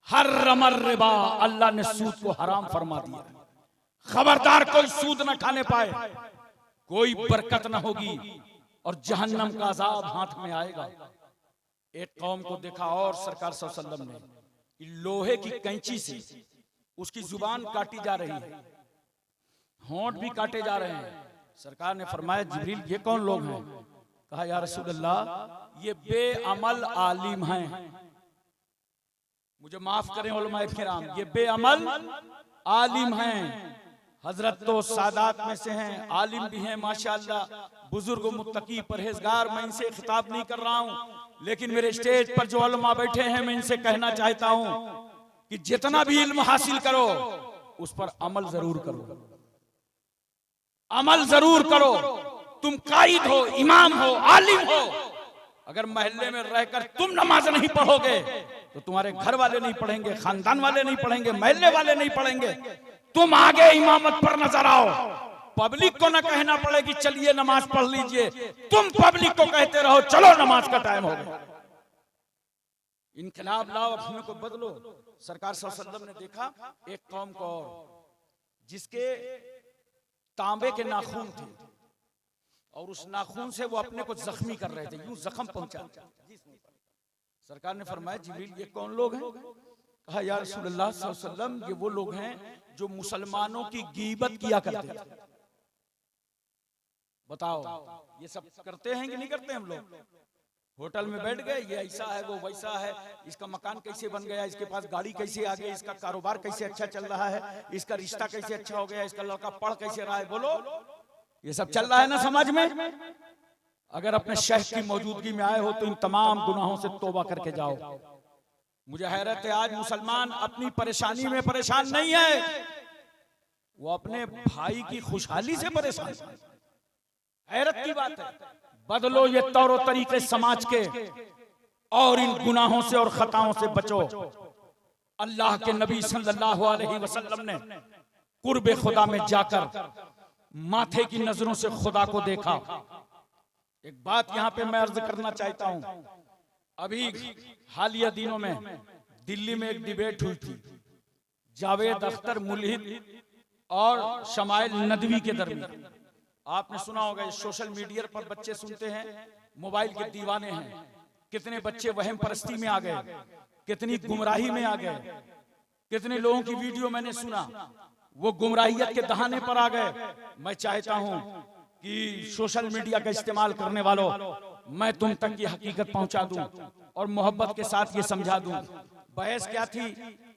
हर्रमर रिबा, अल्लाह ने सूद को हराम फरमा दिया। खबरदार कोई सूद न खाने पाए, कोई बरकत न होगी और जहन्नम का अजाब हाथ में आएगा। एक कौम को देखा और सरकार सल्लल्लाहु अलैहि वसल्लम ने लोहे की कैंची से उसकी जुबान काटी जा रही है, होंठ भी काटे जा रहे हैं। सरकार ने फरमाया, जिब्रील ये कौन लोग हैं? कहा, या रसूल अल्लाह, ये बेअमल आलिम हैं। मुझे माफ करें उलमाए किराम, ये बेअमल आलिम हैं। हजरत तो सादात में से हैं, आलिम भी हैं माशाअल्लाह, बुजुर्ग मुत्तकी परहेजगार। मैं इनसे खिताब नहीं कर रहा हूं, लेकिन मेरे स्टेज पर जो उलमा बैठे हैं, मैं इनसे कहना चाहता हूं कि जितना भी इल्म हासिल करो उस पर अमल जरूर करो, अमल जरूर करो। तुम कायद हो, इमाम हो, आलिम हो, अगर महल्ले में रहकर तुम नमाज नहीं पढ़ोगे तो तुम्हारे घर वाले नहीं पढ़ेंगे, खानदान वाले नहीं पढ़ेंगे, महल्ले वाले नहीं पढ़ेंगे। तुम आगे इमामत पर नजर आओ, पब्लिक को ना कहना पड़े कि चलिए नमाज पढ़ लीजिए, तुम पब्लिक को कहते रहो चलो नमाज का टाइम हो गया। इनकलाब लाओ, अपने को बदलो। सरकार सल्लल्लाहु अलैहि वसल्लम ने देखा एक कौम को जिसके तांबे के नाखून थे और उस नाखून से वो अपने को जख्मी कर रहे थे, यूं जख्म पहुंचा। सरकार ने फरमाया, जिब्रील ये कौन लोग हैं? कहा, या रसूलुल्लाह सल्लल्लाहु अलैहि वसल्लम, ये वो लोग हैं जो मुसलमानों की गीबत किया करते थे। बताओ, ये सब करते हैं कि नहीं करते? हम लोग होटल में बैठ गए, ये ऐसा है, वो वैसा है, इसका मकान कैसे बन गया, इसके पास गाड़ी कैसे आ गई, इसका कारोबार कैसे अच्छा चल रहा है, इसका रिश्ता कैसे अच्छा हो गया, इसका लड़का पढ़ कैसे रहा है। बोलो, ये सब चल रहा है ना समाज में? अगर अपने शेख की मौजूदगी में आए हो तो इन तमाम गुनाहों से तौबा करके जाओ। मुझे हैरत है, आज मुसलमान अपनी परेशानी में परेशान नहीं है, वो अपने भाई की खुशहाली से परेशान है। हैरत की बात है। बदलो ये तौर तरीके समाज के और इन गुनाहों से और खताओं से बचो। अल्लाह के नबी सल्लल्लाहु अलैहि वसल्लम ने कुर्बे खुदा में जाकर माथे की नजरों से खुदा को देखा। एक बात यहां पे मैं अर्ज करना चाहता हूं, अभी हालिया दिनों में दिल्ली में एक डिबेट हुई थी जावेद अख्तर मुल्हिद और शमाइल नदवी के दरमियान। आपने सुना होगा, सोशल मीडिया पर बच्चे सुनते हैं, मोबाइल के दीवाने हैं। कितने बच्चे वहम परस्ती में आ गए, कितनी गुमराही में आ गए, कितने लोगों की वीडियो मैंने सुना वो गुमराहियत के दहाने पर आ गए। मैं चाहता हूं कि सोशल मीडिया का इस्तेमाल करने वालों, मैं तुम तक ये हकीकत पहुंचा दूं और मोहब्बत के साथ ये समझा दूं। बहस क्या थी?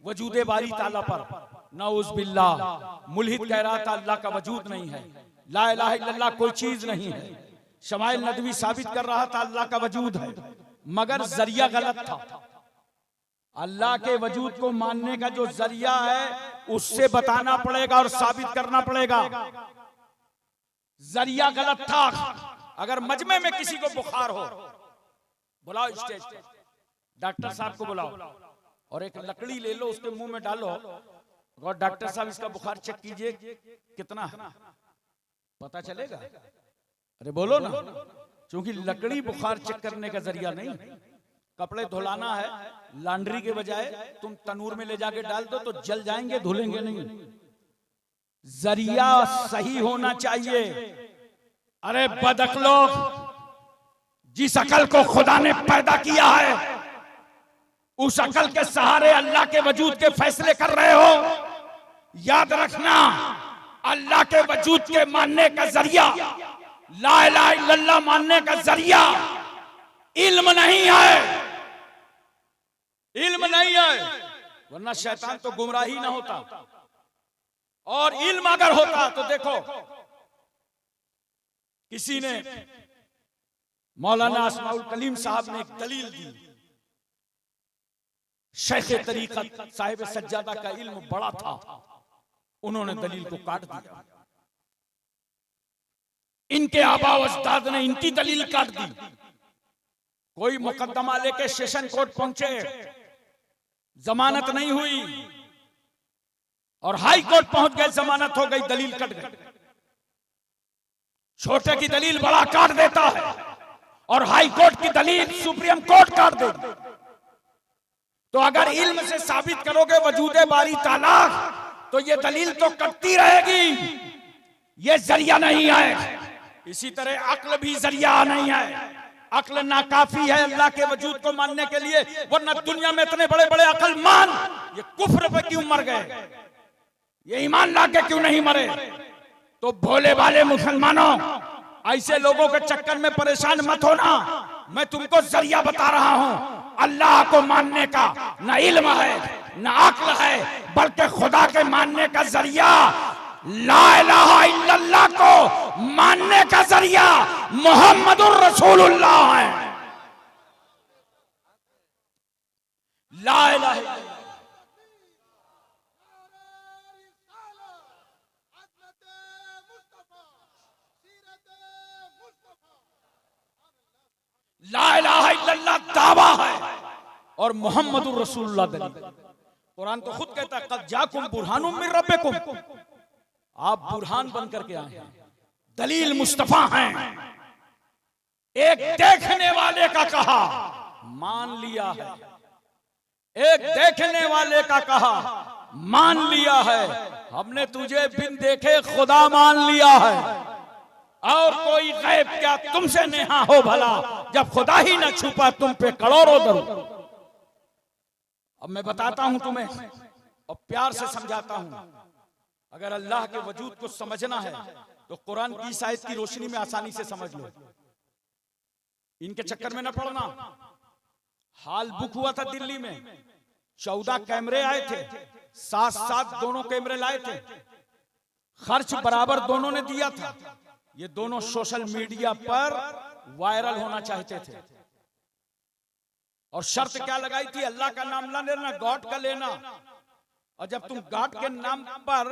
वजूदे बारी ताला पर। नऊज़ बिल्लाह, मुल्हिद कह रहा था अल्लाह का वजूद नहीं है, ला इलाहा इल्लल्लाह कोई चीज नहीं है। शमाइल नदवी साबित कर रहा था अल्लाह का वजूद है, मगर जरिया गलत था। अल्लाह के वजूद को मानने का जो जरिया है उससे बताना पड़ेगा और साबित करना पड़ेगा। जरिया गलत था। अगर मजमे में किसी को बुखार हो, बुलाओ स्टेज पे, डॉक्टर साहब को बुलाओ और एक लकड़ी ले लो, उसके मुंह में डालो और डॉक्टर साहब इसका बुखार चेक कीजिए कितना है, पता चलेगा। अरे बोलो ना, क्योंकि लकड़ी बुखार चेक करने का जरिया नहीं। कपड़े धुलाना है, लॉन्ड्री के बजाय तुम तनूर में ले जाके डाल दो तो जल जाएंगे, धुलेंगे नहीं। जरिया सही होना चाहिए। अरे बदअक्लो, जिस अकल को खुदा ने पैदा किया है उस अकल के सहारे अल्लाह के वजूद के फैसले कर रहे हो। याद रखना, अल्लाह के वजूद के मानने का जरिया, ला इलाहा इल्लल्लाह मानने का जरिया इल्म नहीं है, इल्म नहीं है, वरना शैतान तो गुमराही ना होता। और इल्म अगर होता तो देखो, किसी ने, मौलाना अस्माउल कलीम साहब ने एक दलील दी, शेख तरीकत साहिब सज्जादा का इल्म बड़ा था, उन्होंने दलील को काट दिया। इनके आबा अजदाद ने इनकी दलील काट दी। कोई मुकदमा लेके सेशन कोर्ट पहुंचे, जमानत नहीं हुई, और हाई कोर्ट पहुंच गए, जमानत हो गई, दलील कट गई। छोटे की दलील बड़ा काट देता है और हाई कोर्ट की दलील सुप्रीम कोर्ट काट देती। तो अगर इल्म से साबित करोगे वजूदे बारी ताला, तो ये दलील तो कटती रहेगी, ये जरिया नहीं है। इसी तरह अक्ल भी जरिया नहीं है। अक्ल नाकाफी है अल्लाह के वजूद को मानने के लिए, वरना दुनिया में इतने बड़े बड़े अक्लमान ये कुफ्र पे क्यों मर गए, ये ईमान लाके क्यों नहीं मरे। तो भोले भाले मुसलमानों, ऐसे लोगों के चक्कर में परेशान मत होना। मैं तुमको जरिया बता रहा हूं। अल्लाह को मानने का न इल्म है न अक्ल है, बल्कि खुदा के मानने का जरिया ला इलाहा इल्लल्लाह को मानने का जरिया मुहम्मदुर रसूलुल्लाह है। ला इलाहा इल्लल्लाह, ला इलाहा इल्लल्लाह दावा है और मुहम्मदुर रसूलुल्लाह दलील। कुरान तो खुद कहता है कद जाकुम बुरहानुम मिन रब्बिकुम, आप बुरहान बनकर के आए हैं, दलील मुस्तफा हैं। एक देखने वाले का कहा मान लिया है, एक देखने वाले का कहा मान लिया है। हमने तुझे बिन देखे खुदा मान लिया है, और कोई गैब क्या तुमसे नेहा हो भला, जब खुदा ही न छुपा तुम पे करोड़ों दरूद। अब मैं बताता हूं तुम्हें और प्यार से समझाता हूं। अगर अल्लाह के वजूद को समझना है तो कुरान की इस आयत की रोशनी में आसानी से समझ लो, इनके चक्कर में न पड़ना। हाल बुक हुआ था दिल्ली में, 14 कैमरे आए थे, साथ साथ दोनों कैमरे लाए थे, खर्च बराबर दोनों ने दिया था। ये दोनों सोशल मीडिया पर वायरल होना चाहते थे, और शर्त क्या लगाई थी, अल्लाह का नाम ना लेना, गॉड का लेना। और जब तुम गॉड के नाम पर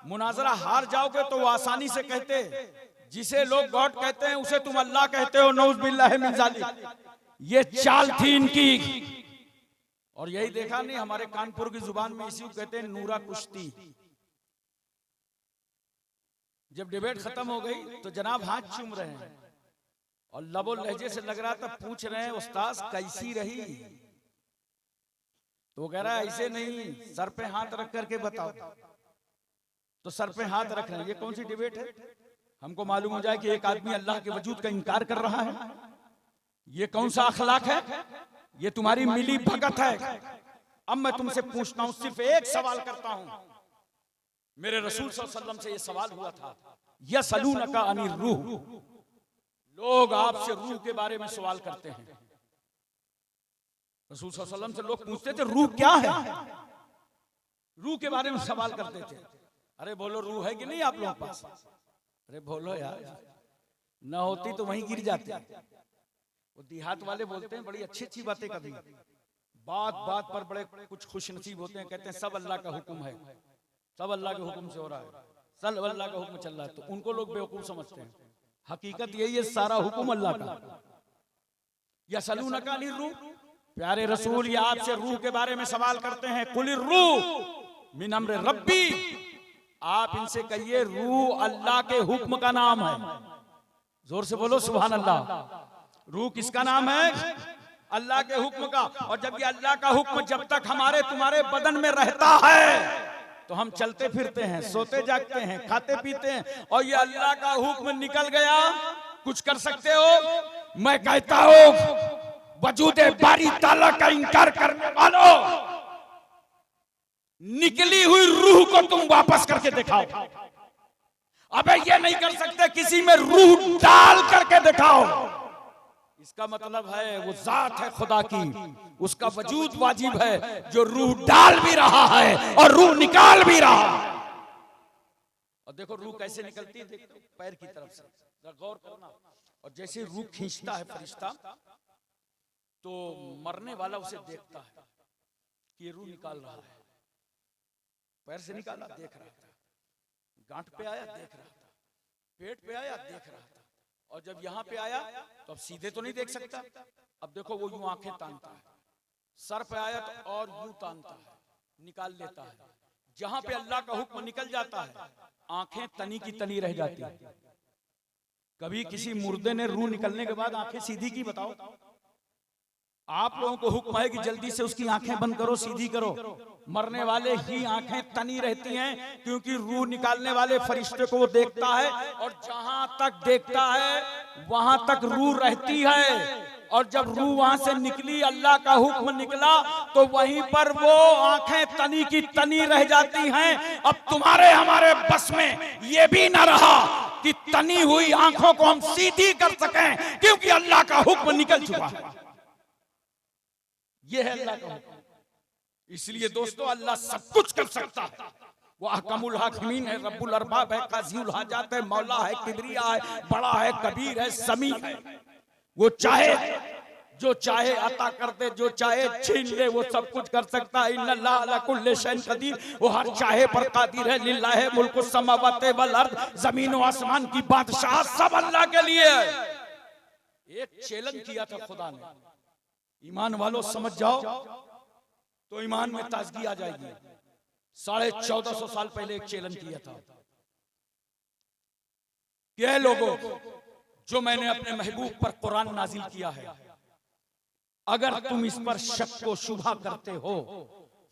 मुनाजरा हार जाओगे तो वो आसानी से कहते, जिसे लोग गॉड कहते हैं उसे तुम अल्लाह कहते हो, नऊज़ बिल्लाहि मिन ज़ालिक। ये चाल थी इनकी, और यही देखा नहीं, हमारे कानपुर की जुबान में इसी को कहते हैं नूरा कुश्ती। जब डिबेट खत्म हो गई तो जनाब हाथ चूम रहे हैं और लबो लहजे से लग रहा था, पूछ रहे हैं उस्ताद कैसी रही, तो वो कह रहा है ऐसे नहीं, सर पे हाथ रख करके बताओ। तो सर पे हाथ रख रहे हैं, ये कौन सी डिबेट है। हमको मालूम हो जाए कि एक आदमी अल्लाह के वजूद का इनकार कर रहा है, ये कौन सा अखलाक है, ये तुम्हारी मिली भगत है। अब मैं तुमसे पूछता हूं, सिर्फ एक सवाल करता हूं। मेरे रसूल सल्लल्लाहु अलैहि वसल्लम से ये सवाल हुआ था, यसअलूनका अनिर रूह, लोग आपसे रूह के बारे में सवाल करते हैं। रसूल सल्लल्लाहु अलैहि वसल्लम से लोग पूछते थे रूह क्या है, रूह के बारे में सवाल करते थे। अरे बोलो रूह है कि नहीं आप लोगों के पास, अरे बोलो यार, न होती तो वहीं गिर जाते। वो देहात वाले बोलते हैं बड़ी अच्छी अच्छी बातें, कभी बात बात पर बड़े कुछ खुश नसीब होते हैं, कहते हैं सब अल्लाह का हुक्म है, सब अल्लाह के हुक्म से हो रहा है, सब अल्लाह का हुक्म चल रहा है। तो उनको लोग बेवकूफ समझते हैं। हकीकत यही है, सारा हुक्म अल्लाह का। यसअलूनका अनिर रूह, प्यारे रसूल ये आपसे रूह के बारे में सवाल करते हैं। कुलिर रूह मिन अम्र रब्बी, आप इनसे कहिए रूह अल्लाह के हुक्म का नाम है। जोर से बोलो सुभान अल्लाह। रूह किसका नाम है? अल्लाह के हुक्म का। और जब ये अल्लाह का हुक्म जब तक हमारे तुम्हारे बदन में रहता है तो हम चलते फिरते हैं, सोते जागते हैं, खाते पीते हैं। और ये अल्लाह का हुक्म निकल गया, कुछ कर सकते हो? मैं कहता हूं वजूद बारी ताला का इनकार करने वालों, निकली हुई रूह को तुम वापस करके दिखाओ। अबे ये नहीं कर सकते, किसी में रूह डाल करके दिखाओ। इसका मतलब है वो जात है खुदा की, उसका वजूद वाजिब है जो रूह डाल भी रहा है और रूह निकाल भी रहा है। और देखो रूह कैसे निकलती है, देखो पैर की तरफ से, गौर करना। और जैसे रूह खींचता है फरिश्ता तो मरने वाला उसे देखता है कि ये रूह निकाल रहा है। पैर से निकाला, देख रहा था, गांठ पे आया, देख रहा था, पेट पे आया, देख रहा था। और जब यहाँ पे आया तो अब सीधे तो नहीं देख सकता, अब देखो वो यूं आंखें तानता है। सर पे आया तो और यूं तानता है, निकाल लेता है। जहां पे अल्लाह का हुक्म निकल जाता है आंखें तनी की तनी रह जाती है। कभी किसी मुर्दे ने रूह निकलने के बाद आंखें सीधी की? बताओ। आप लोगों को हुक्म है कि जल्दी से उसकी आंखें बंद करो, सीधी करो। मरने वाले ही आंखें तनी रहती हैं, क्योंकि रूह निकालने वाले फरिश्ते को वो देखता है और जहां तक देखता है वहां तक रूह रहती है। और जब रूह वहां से निकली, अल्लाह का हुक्म निकला, तो वहीं पर वो आंखें तनी की तनी रह जाती हैं। अब तुम्हारे हमारे बस में ये भी ना रहा कि तनी हुई आंखों को हम सीधी कर सकें, क्योंकि अल्लाह का हुक्म निकल चुका है। ये है अल्लाह का हुक्म। इसलिए दोस्तों अल्लाह सब कुछ कर सकता है। वो अहकमुल हाकिमीन है, रब्बुल अरबाब है, काज़ियुल हाजात है, मौला है, किबरिया है, बड़ा है, कबीर है, समी है। वो चाहे जो चाहे अता कर दे, जो चाहे छीन ले, वो सब कुछ कर सकता है। इन्नल्लाह अला कुल्ली शैइन कदीर, वो हर चाहे पर कादिर है। लिल्लाहि मुल्कुस समावाति वल अर्द, जमीन और आसमान की बादशाह सब अल्लाह के लिए है। एक चैलेंज किया था खुदा ने, ईमान वालों समझ जाओ तो ईमान में ताजगी आ जाएगी। 1450 साल पहले एक चैलेंज किया था, ये लोगों जो मैंने अपने महबूब पर कुरान नाजिल किया है, अगर तुम इस पर शक को शुबा करते हो,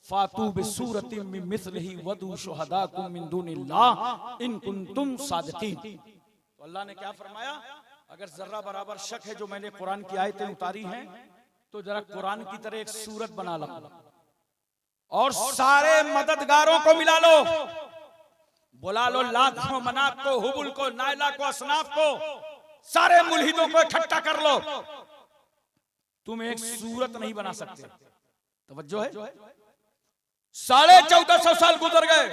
फातू बिसूरतिम मिन मिस्लिही वदू शुहदाकुम मिन दुनिल्लाह इन कुंतुम सादिकीन। तो अल्लाह ने क्या फरमाया? अगर जर्रा बराबर शक है जो मैंने कुरान की आयतें उतारी हैं, तो जरा कुरान की तरह एक सूरत बना लो और सारे मददगारों को मिला लो, बुला लो लात को, मनात को, हुबुल को, नायला को, असनाफ को, सारे मुल्हिदों को इकट्ठा कर लो। तुम एक सूरत नहीं बना सकते। तवज्जो है? 1450 साल गुजर गए।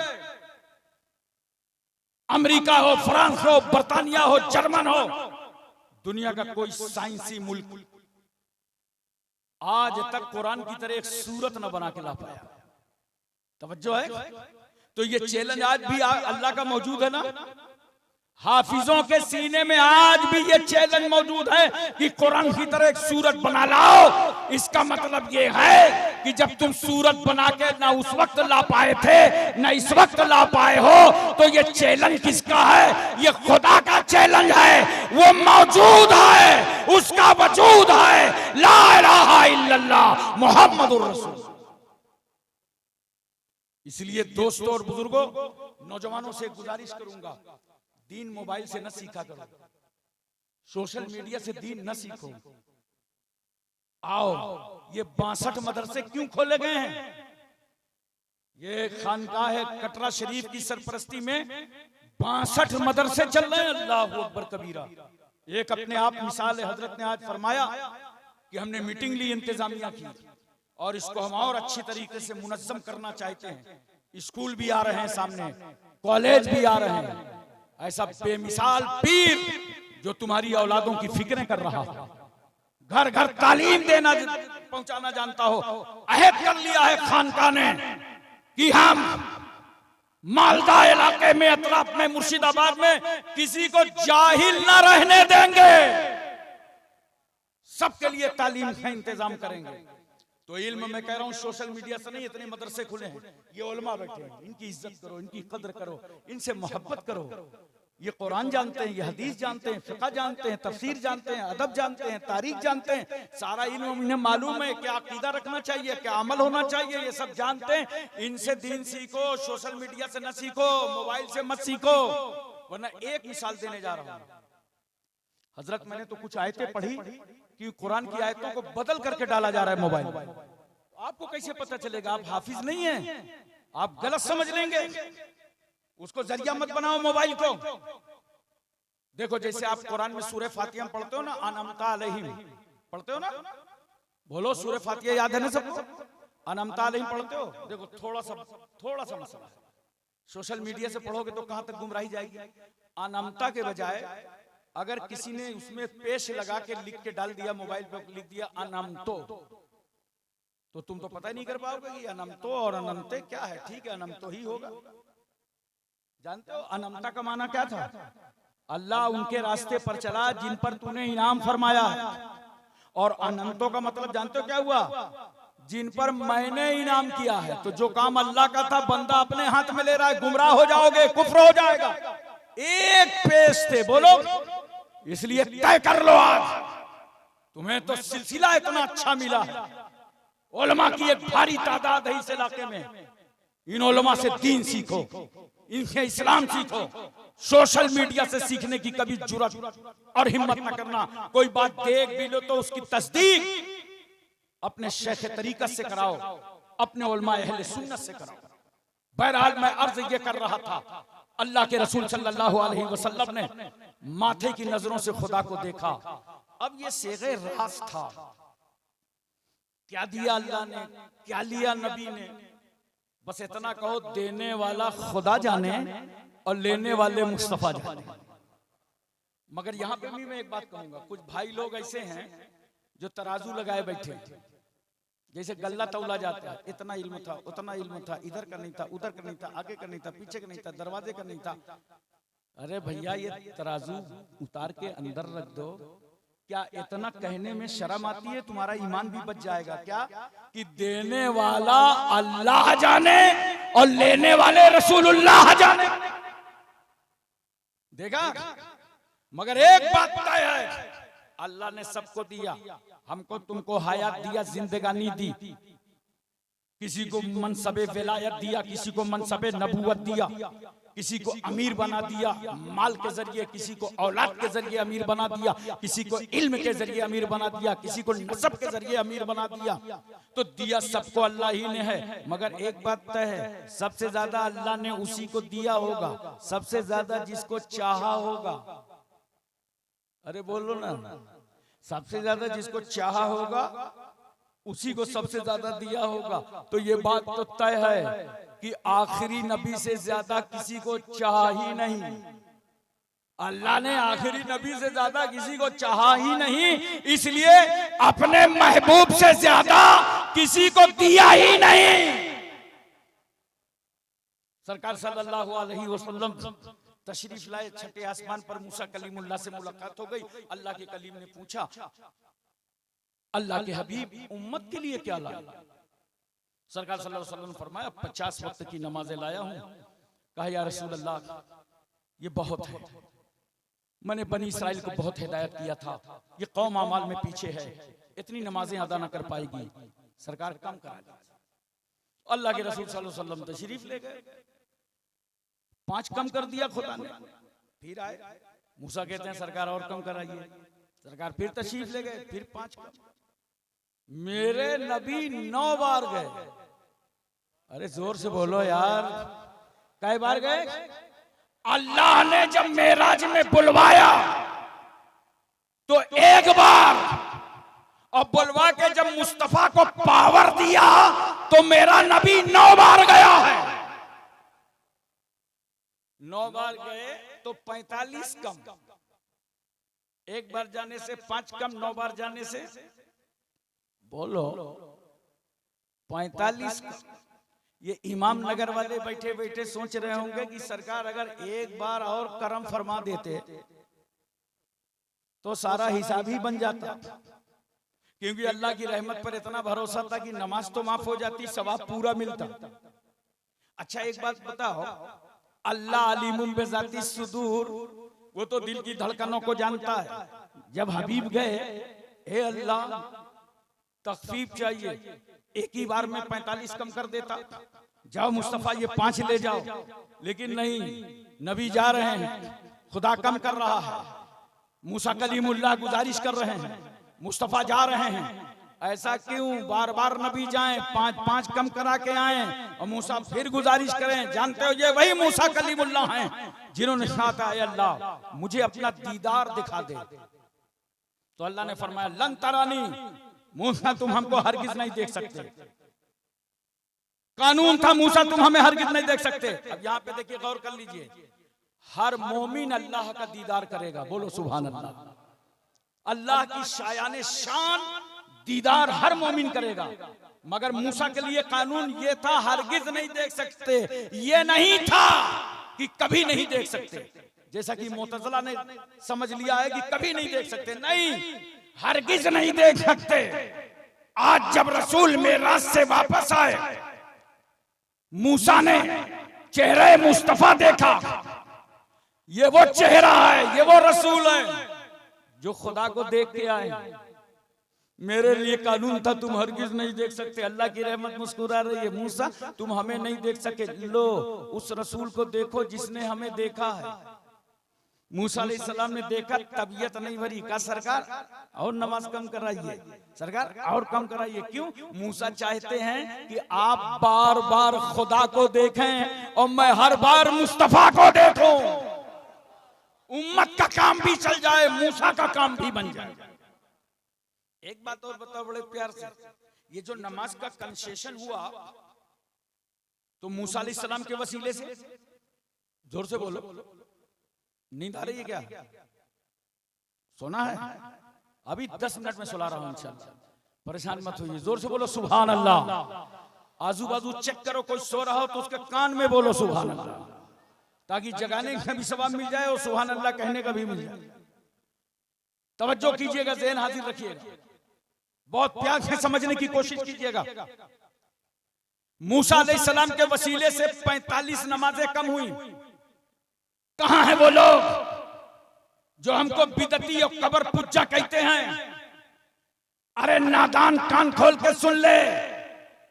अमेरिका हो, फ्रांस हो, बर्तानिया हो, जर्मन हो, दुनिया का कोई साइंसी मुल्क आज तक कुरान की तरह एक सूरत न बना के ला पाया। तवज्जो है? तो ये चैलेंज आज भी अल्लाह का मौजूद है ना। हाफिजों के सीने में आज भी ये चैलेंज मौजूद है कि कुरान की तरह एक सूरत बना लाओ। इसका मतलब ये है कि जब तुम सूरत बना के ना उस वक्त ला पाए थे, ना इस वक्त ला पाए हो, तो ये चैलेंज किसका है? ये खुदा का चैलेंज है। वो मौजूद है, उसका वजूद है। ला इलाहा इल्लल्लाह मुहम्मदुर रसूल। इसलिए दोस्तों और बुजुर्गों, नौजवानों से गुजारिश करूंगा, दीन मोबाइल से न सीखा करो, सोशल मीडिया से दीन न सीखो। आओ, ये 62 मदरसे क्यों खोले गए हैं? ये खानकाह है कटरा शरीफ की सरपरस्ती में 62 मदरसे चल रहे हैं। अल्लाहु अकबर कबीरा। एक अपने आप मिसाल है, हजरत ने आज फरमाया कि हमने मीटिंग ली, इंतजामिया की, और इसको हम और अच्छी तरीके से मुनज्जम करना चाहते हैं। स्कूल भी आ रहे हैं सामने, कॉलेज भी आ रहे हैं। ऐसा बेमिसाल पीर जो तुम्हारी औलादों की फिक्रें कर रहा हो, घर घर तालीम देना पहुंचाना जानता हो। अहद कर लिया है खानका ने कि हम मालदा इलाके में, अतराफ में, मुर्शिदाबाद में किसी को जाहिल ना रहने देंगे, सबके लिए तालीम का इंतजाम करेंगे। तो इल्म में कह रहा हूं, सोशल मीडिया से नहीं, इतने मदरसे खुले हैं, ये उलमा बैठे हैं, इनकी इज्जत करो, इनकी कद्र करो, इनसे मोहब्बत करो। ये कुरान जानते हैं, ये हदीस जानते हैं, फिक़ह जानते हैं, तफसीर जानते हैं, अदब जानते हैं, तारीख जानते हैं, सारा इल्म इन्हें मालूम है, क्या अकीदा रखना चाहिए, क्या अमल होना चाहिए, ये सब जानते हैं। इनसे दीन सीखो, सोशल मीडिया से न सीखो, मोबाइल से मत सीखो। वरना एक मिसाल देने जा रहा हूं हजरत, मैंने तो कुछ आयतें पढ़ी कि कुरान की आयतों को बदल करके डाला जा रहा है मोबाइल। आपको कैसे पता चलेगा? आप हाफिज नहीं हैं, आप गलत समझ लेंगे। उसको जरिया मत बनाओ मोबाइल को। देखो, जैसे आप कुरान में सूरह फातिहा पढ़ते हो ना, अनअमता अलैहिम पढ़ते हो ना, बोलो सूरह फातिहा याद है ना सबको? अनअमता अलैहिम पढ़ते हो? देखो थोड़ा सा मसला है, सोशल मीडिया से पढ़ोगे तो कहां तक गुमराही जाएगी। अनअमता के बजाय अगर किसी ने उसमें पेश लगा के लिख के डाल दिया, मोबाइल पे लिख दिया अनमतो, तो तुम तो पता नहीं कर पाओगे कि अनमतो और अनंते क्या है। ठीक है, अनमतो ही होगा। जानते हो अनमता का माना क्या था? अल्लाह उनके रास्ते पर चला जिन पर तूने इनाम फरमाया है। और अनंतों का मतलब जानते हो क्या हुआ? जिन पर मैंने इनाम किया है। तो जो काम अल्लाह का था बंदा अपने हाथ में ले रहा है, गुमराह हो जाओगे, कुफ्र हो जाएगा। एक पेश थे, बोलो, इसलिए तय कर लो आज, तुम्हें तो सिलसिला इतना अच्छा मिला है, उलमा की एक भारी तादाद है इस इलाके में, इन उलमा से दीन सीखो, इनसे इस्लाम सीखो। सोशल मीडिया से सीखने की कभी जुर्रत और हिम्मत न करना। कोई बात देख भी लो तो उसकी तस्दीक अपने शेख तरीकत से कराओ, अपने उलमा अहले सुन्नत से कराओ। बहरहाल मैं अर्ज ये कर रहा था, अल्लाह के रसूल सल्लल्लाहु अलैहि वसल्लम ने माथे की नजरों से खुदा को देखा। अब ये सेगे रास था, क्या दिया अल्लाह ने, क्या लिया नबी ने, बस इतना कहो, देने वाला खुदा जाने और लेने वाले मुस्तफा जाने। मगर यहां पे भी मैं एक बात कहूंगा, कुछ भाई लोग ऐसे हैं जो तराजू लगाए बैठे, जैसे गल्ला तौला जाता है, इतना इल्म था, उतना इल्म था, इधर का नहीं था, उधर का नहीं था, आगे का नहीं था, पीछे का नहीं था, दरवाजे का नहीं था। अरे भैया, ये तराजू उतार के अंदर रख दो। क्या इतना कहने में शर्म आती है? तुम्हारा ईमान भी बच जाएगा। क्या कि देने वाला अल्लाह जाने और लेने वाले रसूलुल्लाह जाने। देखा? मगर एक बात तय है, अल्लाह ने सबको दिया, हमको तुमको हयात दिया, जिंदगानी दी, किसी को मनसबे विलायत दिया, किसी को मनसबे नबूवत दिया, किसी को अमीर बना दिया माल के जरिए, किसी को औलाद के जरिए अमीर बना दिया, किसी को इल्म के जरिए अमीर बना दिया, किसी को नसब के जरिए अमीर बना दिया। तो दिया सबको अल्लाह ही ने है। मगर एक बात तय है, सबसे ज्यादा अल्लाह ने उसी को दिया होगा, सबसे ज्यादा जिसको चाहा होगा। अरे बोलो ना, सबसे ज्यादा जिसको चाहा होगा उसी को सबसे ज्यादा दिया होगा। तो ये बात तो तय है कि आखिरी नबी से ज्यादा किसी को चाहा ही नहीं। अल्लाह ने आखिरी नबी से ज्यादा किसी को चाहा ही नहीं, इसलिए अपने महबूब से ज्यादा किसी को दिया ही नहीं। सरकार सल्लल्लाहु अलैहि वसल्लम तशरीफ लाए, छठे आसमान पर मूसा कलीमुल्लाह से मुलाकात हो गई। अल्लाह के कलीम ने पूछा, अल्लाह के हबीब उम्मत के लिए क्या लाया? सरकार सल्लल्लाहु अलैहि वसल्लम फरमाया, 50 वक्त की नमाजें लाया हूं। कहा, या रसूल अल्लाह, ये बहुत है, मैंने बनी इस्राइल को बहुत हिदायत किया था, ये कौम अमाल में पीछे है, इतनी नमाजें अदा न कर पाएगी, सरकार कम करा दी। अल्लाह के रसूल सल्लल्लाहु अलैहि वसल्लम तशरीफ ले गए, 5 कम कर दिया खुदा ने। फिर आए, मूसा कहते हैं सरकार और कम कराइए। सरकार फिर तशरीफ ले गए, फिर 5 कम। मेरे नबी 9 बार गए। अरे जोर से बोलो यार, कई बार गए? अल्लाह ने जब मेराज में बुलवाया तो 1 बार, और बुलवा के जब मुस्तफा को पावर दिया तो मेरा नबी 9 बार गया है। 9 बार गए तो 45 कम। एक बार जाने से 5 कम, 9 बार जाने से बोलो 45 कम। ये इमाम नगर वाले बैठे बैठे सोच रहे होंगे कि सरकार अगर एक बार और करम फरमा देते तो सारा हिसाब ही बन जाता, क्योंकि अल्लाह की रहमत पर इतना भरोसा था कि नमाज तो माफ हो जाती, सवाब पूरा मिलता। अच्छा एक बात बताओ, अल्लाह अलीमुम बेज़ाती सुदूर, वो तो दिल की धड़कनों को जानता है। जब हबीब गए, हे अल्लाह तखफीफ चाहिए, एक ही बार में 45 कम कर देता, जाओ मुस्तफा ये 5 ले जाओ, लेकिन नहीं, नबी जा रहे हैं, खुदा कम कर रहा है, मूसा कलीमुल्लाह गुजारिश कर रहे हैं, मुस्तफा जा रहे हैं, ऐसा क्यों बार बार नबी जाएं, 5 कम करा के आए और मूसा फिर गुजारिश करें? जानते हो ये वही मूसा कलीमुल्लाह हैं जिन्होंने कहा है अल्लाह मुझे अपना दीदार दिखा दे। तो अल्लाह ने फरमाया लन तरानी, मूसा तुम हमको हरगिज नहीं देख सकते। कानून था मूसा तुम हमें हरगिज नहीं देख सकते। अब यहाँ पे देखिए, गौर कर लीजिए, हर मोमिन अल्लाह का दीदार करेगा, बोलो सुभान अल्लाह। अल्लाह की शायाने शान दीदार हर मोमिन करेगा, मगर मूसा के लिए कानून ये था हरगिज नहीं देख सकते, ये नहीं था कि कभी नहीं देख सकते, जैसा कि मुतज़िला ने समझ लिया है कि कभी नहीं देख सकते। नहीं, हरगिज नहीं देख सकते। आज जब रसूल मेराज से वापस आए, मूसा ने चेहरे मुस्तफा देखा, ये वो चेहरा है, ये वो रसूल है जो खुदा को देख के आए। मेरे लिए कानून था तुम हरगिज नहीं देख सकते, अल्लाह की रहमत मुस्कुरा रही है, मूसा तुम हमें नहीं देख सके, लो उस रसूल को देखो जिसने हमें देखा है। मूसा अलैहिस्सलाम ने देखा, तबीयत नहीं भरी, कहा सरकार और नमाज कम कराइए, सरकार और कम कराइए। क्यों? मूसा चाहते हैं कि आप बार बार खुदा को देखें और मैं हर बार मुस्तफा को देखूं, उम्मत का काम भी चल जाए, मूसा का काम भी बन जाए। एक बात और बताओ बड़े प्यार से, ये जो नमाज का कंसेशन हुआ तो मूसा अलैहिस्सलाम के वसीले से, जोर से बोलो, नींद आ रही है क्या? सोना है? अभी 10 मिनट में सुला रहा हूं इंशाल्लाह, परेशान मत होइए, जोर से बोलो सुभान अल्लाह। आजू बाजू चेक करो, कोई सो रहा हो तो उसके कान में बोलो सुभान अल्लाह, ताकि जगाने का भी सवाब मिल जाए और सुभान अल्लाह कहने का भी मिल जाए। तवज्जो कीजिएगा, ज़हन हाजिर रखिएगा, बहुत प्यार से समझने की कोशिश कीजिएगा। मूसा अलैहिस्सलाम के वसीले से 45 नमाजें कम हुई। कहां है वो लोग जो हमको बिदती और कब्र पुज्जा कहते हैं? अरे नादान, कान खोल के सुन ले,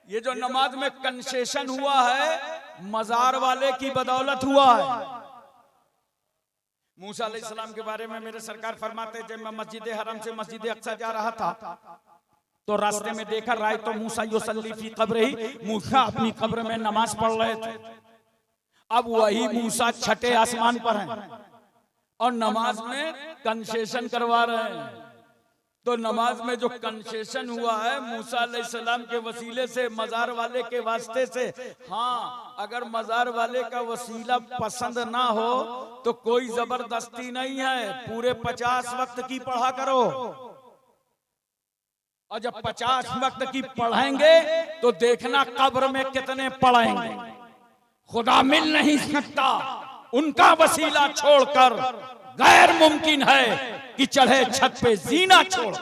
ये जो नमाज में कंसेशन हुआ है मजार वाले की बदौलत हुआ है। मूसा अलैहिस्सलाम के बारे में मेरे सरकार फरमाते, जब मैं मस्जिद हरम से मस्जिद अक्सा जा रहा था तो रास्ते में देखा राय तो मूसा युसल्ली फी कब्रिही, मूसा अपनी कब्र में नमाज पढ़ रहे थे। अब वही मूसा छठे आसमान पर हैं और नमाज में कंसेशन करवा रहे हैं। तो नमाज में जो कंसेशन हुआ है मूसा अलैहिस्सलाम के वसीले से, मजार वाले के वास्ते से, हाँ अगर मजार वाले का वसीला पसंद ना हो तो कोई जबरदस्ती नहीं है, पूरे 50 वक्त की पढ़ा करो, और जब 50 वक्त की पढ़ेंगे तो देखना कब्र में कितने पढ़ेंगे। खुदा मिल नहीं सकता, उनका वसीला छोड़कर गैर मुमकिन है कि चढ़े छत पे जीना छोड़।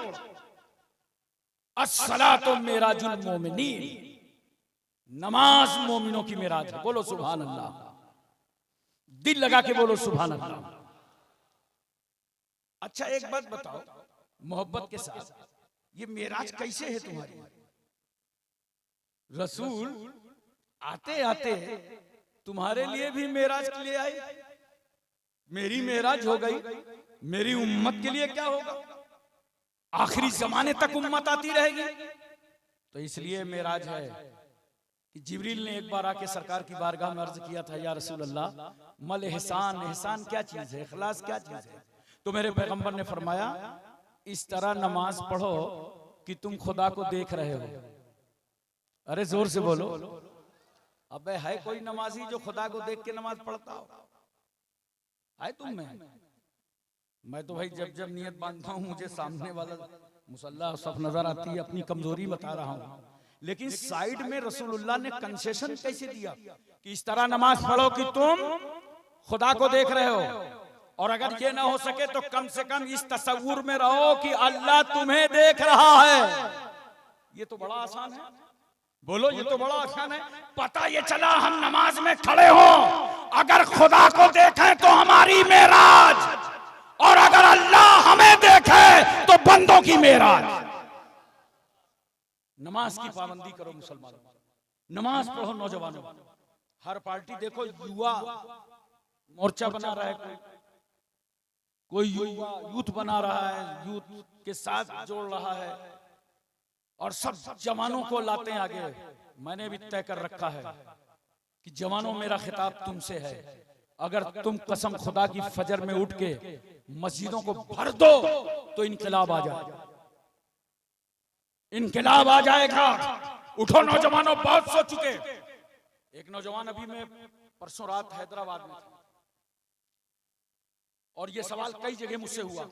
अस्सलातु मिराजुल मोमिनीन, नमाज मोमिनों की मिराज है, बोलो सुभान अल्लाह, दिल लगा के बोलो सुभान अल्लाह। अच्छा एक बात बताओ मोहब्बत के साथ, ये मिराज कैसे है तुम्हारी? रसूल आते आते तुम्हारे लिए भी मेराज के लिए आई, मेरी मेराज हो गई, मेरी उम्मत के लिए क्या होगा? आखिरी जमाने तक उम्मत आती रहेगी। तो इसलिए मेराज है कि जिब्रील ने एक बार आके सरकार की बारगाह में अर्ज किया था, या रसूल अल्लाह मल एहसान, एहसान क्या चीज है, इखलास क्या चीज है? तो मेरे पैगंबर ने फरमाया इस तरह नमाज पढ़ो कि तुम खुदा को देख रहे हो। अरे जोर से बोलो, अबे है कोई नमाजी जो खुदा को देख के नमाज पढ़ता हो? है तुम में? मैं तो भाई जब जब नियत बांधता हूँ मुझे सामने वाला मुसल्ला सफ नजर आती है, अपनी कमजोरी बता रहा हूँ। लेकिन साइड में रसूलुल्लाह ने कंसेशन कैसे दिया कि इस तरह नमाज पढ़ो कि तुम खुदा को देख रहे हो, और अगर ये ना हो सके तो कम से कम इस तसव्वुर में रहो कि अल्लाह तुम्हें देख रहा है। ये तो बड़ा आसान है, बोलो ये तो बड़ा आसान है। पता ये चला हम नमाज में खड़े हो, अगर खुदा को देखें तो हमारी मेराज, और अगर अल्लाह हमें देखे तो बंदों की मेराज। नमाज की पाबंदी करो मुसलमानों, नमाज पढ़ो नौजवानों। हर पार्टी देखो युवा मोर्चा बना रहा है, कोई युवा यूथ बना रहा है, यूथ के साथ जोड़ रहा है, और सब जवानों को लाते हैं आगे। मैंने भी तय कर रखा है कि जवानों मेरा खिताब तुमसे है, अगर तुम कसम खुदा की फजर में उठ के मस्जिदों को भर दो तो इनकलाब आ जाएगा, इनकलाब आ जाएगा। उठो नौजवानों, बहुत सो चुके। एक नौजवान अभी मैं परसों रात हैदराबाद में था, और ये सवाल कई जगह मुझसे हुआ,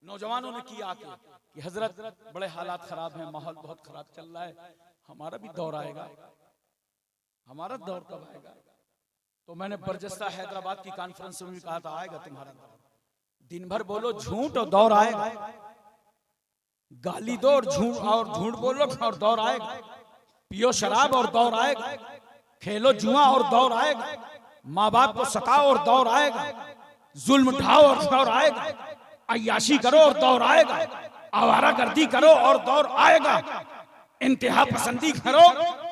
नौजवानों ने किया आके कि हजरत बड़े हालात खराब हैं, माहौल बहुत खराब चल रहा है, हमारा भी दौर आएगा, हमारा दौर कब आएगा? तो मैंने बरजस्ता हैदराबाद की कॉन्फ्रेंस में भी कहा था, आएगा तुम्हारा दौर। दिन भर बोलो झूठ और दौर आएगा, गाली दो और झूठ बोलो और दौर आएगा, पियो शराब और दौर आएगा, खेलो जुआ और दौर आएगा, माँ बाप को सताओ और दौर आएगा, जुल्म ढाओ और दौर आएगा, अय्याशी करो और दौर आएगा, आवारागर्दी करो और दौर आएगा, इंतहा पसंदी करो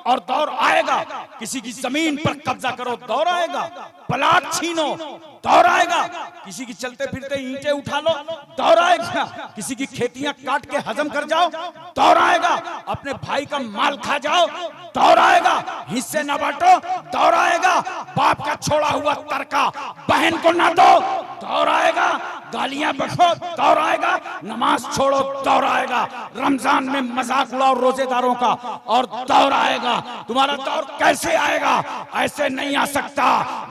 और दौर आएगा, किसी की जमीन पर कब्जा करो दौर आएगा, प्लाट छीनो दौर आएगा, किसी की चलते फिरते ईंटें उठा लो दौर आएगा, किसी की खेतियां काट के हजम कर जाओ दौर आएगा, अपने भाई का माल खा जाओ दौर आएगा, हिस्से न बांटो दौर आएगा, बाप का छोड़ा हुआ तरका बहन को ना दो दौर आएगा, गालियां बको दौर आएगा, नमाज छोड़ो दौर आएगा, रमजान में मजाक उड़ाओ रोजेदारों का और दौर आएगा। तुम्हारा दौर कैसे आएगा? ऐसे नहीं आ सकता।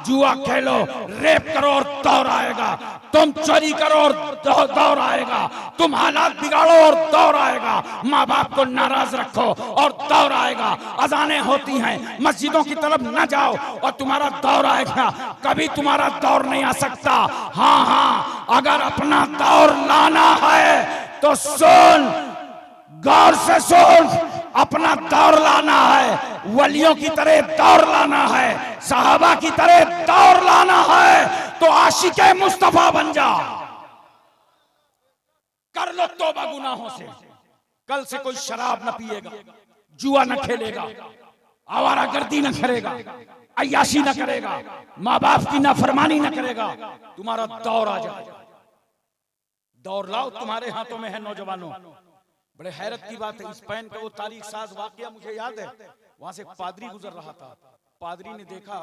जुआ खेलो, रेप करो और दौर आएगा, तुम चोरी करो और दौर आएगा, तुम हालात बिगाड़ो और दौर आएगा, माँ बाप को नाराज रखो और दौर आएगा, अजानें होती हैं मस्जिदों की तरफ न जाओ और तुम्हारा दौर आएगा। कभी तुम्हारा दौर नहीं आ सकता। हाँ हाँ, अगर अपना दौर लाना है तो सुन, गौर से सुन, अपना दौर लाना है, वलियों की तरह दौर लाना है, सहाबा की तरह दौर लाना है तो आशिके मुस्तफा बन जा। कर लो तौबा गुनाहों से। कल से कोई शराब न पिएगा, जुआ न खेलेगा, आवारागर्दी न करेगा, अय्याशी न करेगा, माँ बाप की नाफरमानी न करेगा, तुम्हारा दौर आ जाएगा। दौर लाओ, तुम्हारे हाथों में है नौजवानों। बड़े हैरत की बात है, स्पेन का वो तारीख साज वाकया मुझे याद है। वहां से एक पादरी गुजर रहा था, पादरी ने देखा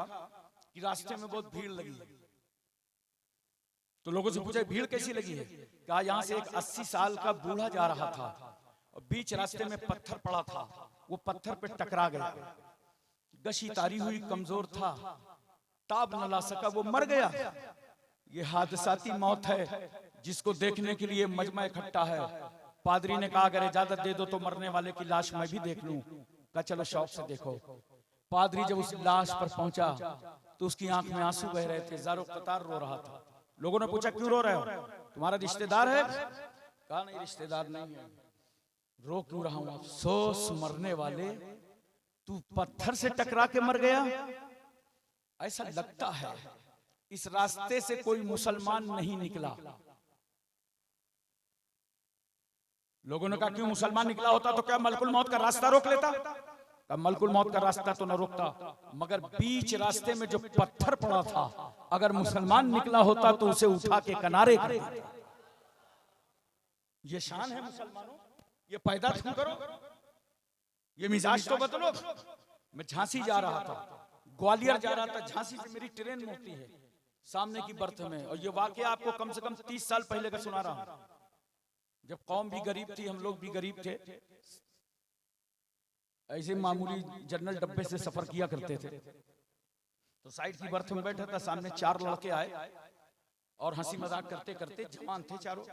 कि रास्ते में बहुत भीड़ लगी, तो लोगों से पूछा भीड़ कैसी लगी है? कहा यहाँ से एक 80 साल का बूढ़ा जा रहा था और बीच रास्ते में पत्थर पड़ा था, वो पत्थर पे टकरा गया, गशी तारी हुई, कमजोर था, ताब न ला सका, वो मर गया। ये हादसाती मौत है जिसको देखने के लिए मजमा इकट्ठा है। पादरी ने कहा अगर इजाजत दे दो तो मरने वाले की लाश मैं भी देख लूं। कहा चलो शौक से देखो। पादरी जब उस लाश पर पहुंचा तो उसकी आंख में आंसू बह रहे थे, ज़ारो कतार रो रहा था। लोगों ने पूछा क्यों रो रहे हो? तुम्हारा रिश्तेदार है? कहा नहीं, रिश्तेदार नहीं है। रो क्यों रहा हूं? अफसोस मरने वाले, तू पत्थर से टकरा के मर गया। ऐसा लगता है इस रास्ते से कोई मुसलमान नहीं निकला। लोगों ने कहा क्यों, मुसलमान निकला होता तो क्या मलकुल मौत का रास्ता रोक लेता? कहा मलकुल मौत का रास्ता तो न रोकता, मगर बीच रास्ते में जो पत्थर पड़ा था, अगर मुसलमान निकला होता तो उसे उठा के किनारे कर देता। ये शान है मुसलमानों, ये पैदा तुम करो, ये मिजाज तो बदलो। मैं झांसी जा रहा था, ग्वालियर जा रहा था, झांसी से मेरी ट्रेन मुड़ती है सामने की बर्थ में, और ये वाकया आपको कम से कम 30 साल पहले का सुना रहा हूं। जब कौम भी गरीब थी, हम लोग भी गरीब थे, ऐसे मामूली जनरल डब्बे से सफर किया करते थे। तो साइड की बर्थ में बैठा था, सामने 4 लड़के आए और हंसी मजाक करते करते जवान थे चारों,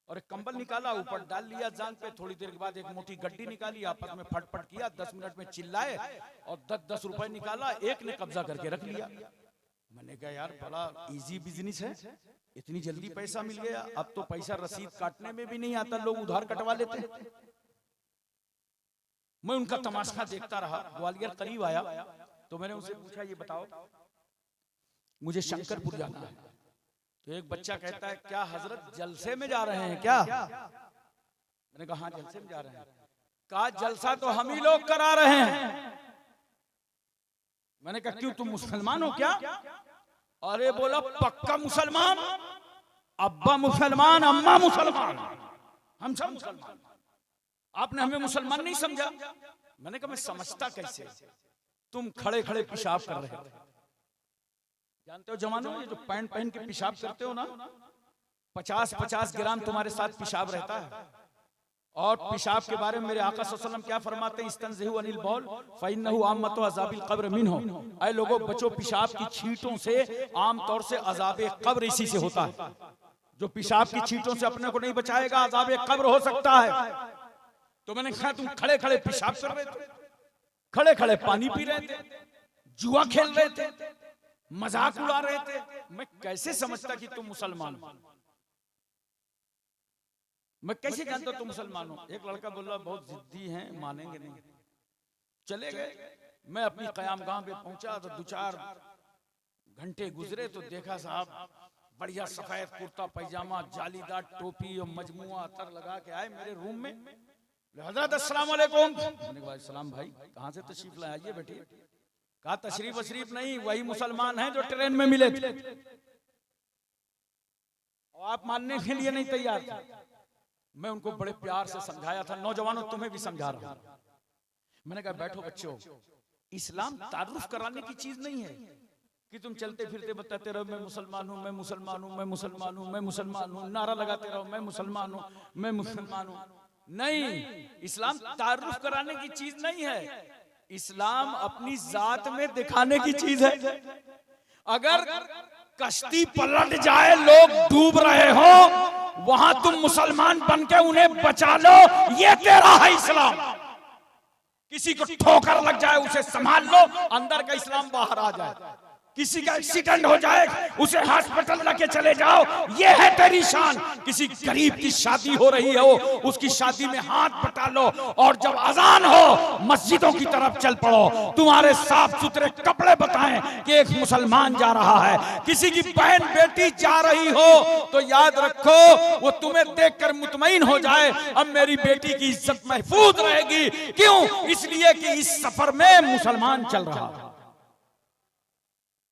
और एक कंबल निकाला, ऊपर डाल लिया जान पे। थोड़ी देर के बाद एक मोटी गड्डी निकाली, आपस में फटफट किया, 10 मिनट में चिल्लाए और 10-10 रुपए निकाला, एक ने कब्जा करके रख लिया। मैंने कहा यार बड़ा इजी बिजनेस है, इतनी जल्दी पैसा मिल गया। अब तो पैसा रसीद काटने में भी नहीं आता, लोग उधार कटवा लेते हैं। मैं उनका तमाशा देखता रहा। ग्वालियर करीब आया तो मैंने उनसे पूछा, ये बताओ मुझे शंकरपुर जाना है। तो एक बच्चा कहता है, क्या हजरत जलसे में जा रहे हैं क्या? मैंने कहा हाँ जलसे में जा रहे हैं। कहा जलसा तो हम ही लोग करा रहे हैं। मैंने कहा क्यों, तुम मुसलमान हो क्या? अरे बोला पक्का मुसलमान, अब्बा मुसलमान, अम्मा मुसलमान, हम सब मुसलमान। आपने हमें मुसलमान नहीं समझा। मैंने कहा मैं समझता कैसे, तुम खड़े खड़े पेशाब कर रहे थे। जानते हो जवानों, ये जो पैंट पहन के पेशाब करते हो ना, 50-50 ग्राम तुम्हारे साथ पेशाब रहता है। और पेशाब के बारे में मेरे आका सल्लल्लाहु अलैहि वसल्लम क्या फरमाते हैं, इस्तंज़िहु अनिल बौल फ़इन्नहु आम्मतु अज़ाबिल क़ब्र मिन्हु। ऐ लोगों बचो पेशाब की छींटों से, आमतौर से अज़ाबे क़ब्र इसी से होता है। जो पेशाब की छींटों से अपने को नहीं बचाएगा, अज़ाबे क़ब्र हो सकता है। तो मैंने कहा तुम खड़े खड़े पेशाब कर रहे थे, खड़े खड़े पानी पी रहे थे, जुआ खेल रहे थे, मजाक उड़ा रहे थे। मैं कैसे समझता कि तुम मुसलमान हो? मैं कैसे जानता तुम मुसलमान हो? एक लड़का बोला बहुत जिद्दी हैं, मानेंगे नहीं। चले गए। मैं अपनी क़यामगाह पे पहुंचा तो 2-4 घंटे गुजरे तो देखा साहब बढ़िया सफेद कुर्ता पैजामा, जालीदार टोपी और मजमुआ अतर लगा के आए मेरे रूम में। हज़रत अस्सलाम वालेकुम। मैंने कहा सलाम भाई, कहाँ से तशरीफ लाए? आइए बैठिए। कहा तशरीफ वशरीफ नहीं, वही मुसलमान हैं जो ट्रेन में मिले थे और आप मानने के लिए नहीं तैयार थे। मैं उनको बड़े प्यार से समझाया था। नौजवानों तुम्हें भी समझा रहा हूं। मैंने कहा बैठो बच्चों, इस्लाम तारुफ कराने की चीज नहीं है कि तुम चलते फिरते बताते रहो मैं मुसलमान हूं, मैं मुसलमान हूं, मैं मुसलमान हूं, मैं मुसलमान हूं, नारा लगाते रहो मैं मुसलमान हूं, मैं मुसलमान हूं। नहीं, इस्लाम तारुफ कराने की चीज नहीं है। इस्लाम अपनी जात में दिखाने की चीज है। अगर कश्ती पलट जाए, लोग डूब रहे हो, वहां तुम मुसलमान बनके उन्हें बचा लो, ये तेरा है इस्लाम। किसी को ठोकर लग जाए उसे संभाल लो, अंदर का इस्लाम बाहर आ जाए। किसी का एक्सीडेंट हो जाए उसे हॉस्पिटल लेके चले जाओ, ये है तेरी शान। किसी गरीब की शादी हो रही हो, उसकी शादी में हाथ बटा लो और जब अजान हो मस्जिदों की तरफ चल पड़ो। तुम्हारे साफ सुथरे कपड़े बताएं कि एक मुसलमान जा रहा है। किसी की बहन बेटी जा रही हो तो याद रखो वो तुम्हें देखकर मुतमईन हो जाए, अब मेरी बेटी की इज्जत महफूज रहेगी। क्यों? इसलिए कि इस सफर में मुसलमान चल रहा है।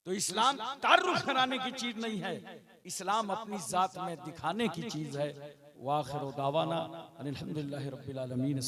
तो इस्लाम तारुफ कराने की चीज नहीं है, इस्लाम अपनी जात में दिखाने की चीज है। वाखिर दावाना अनिल हम्दुलिल्लाहि रब्बिल आलमीन।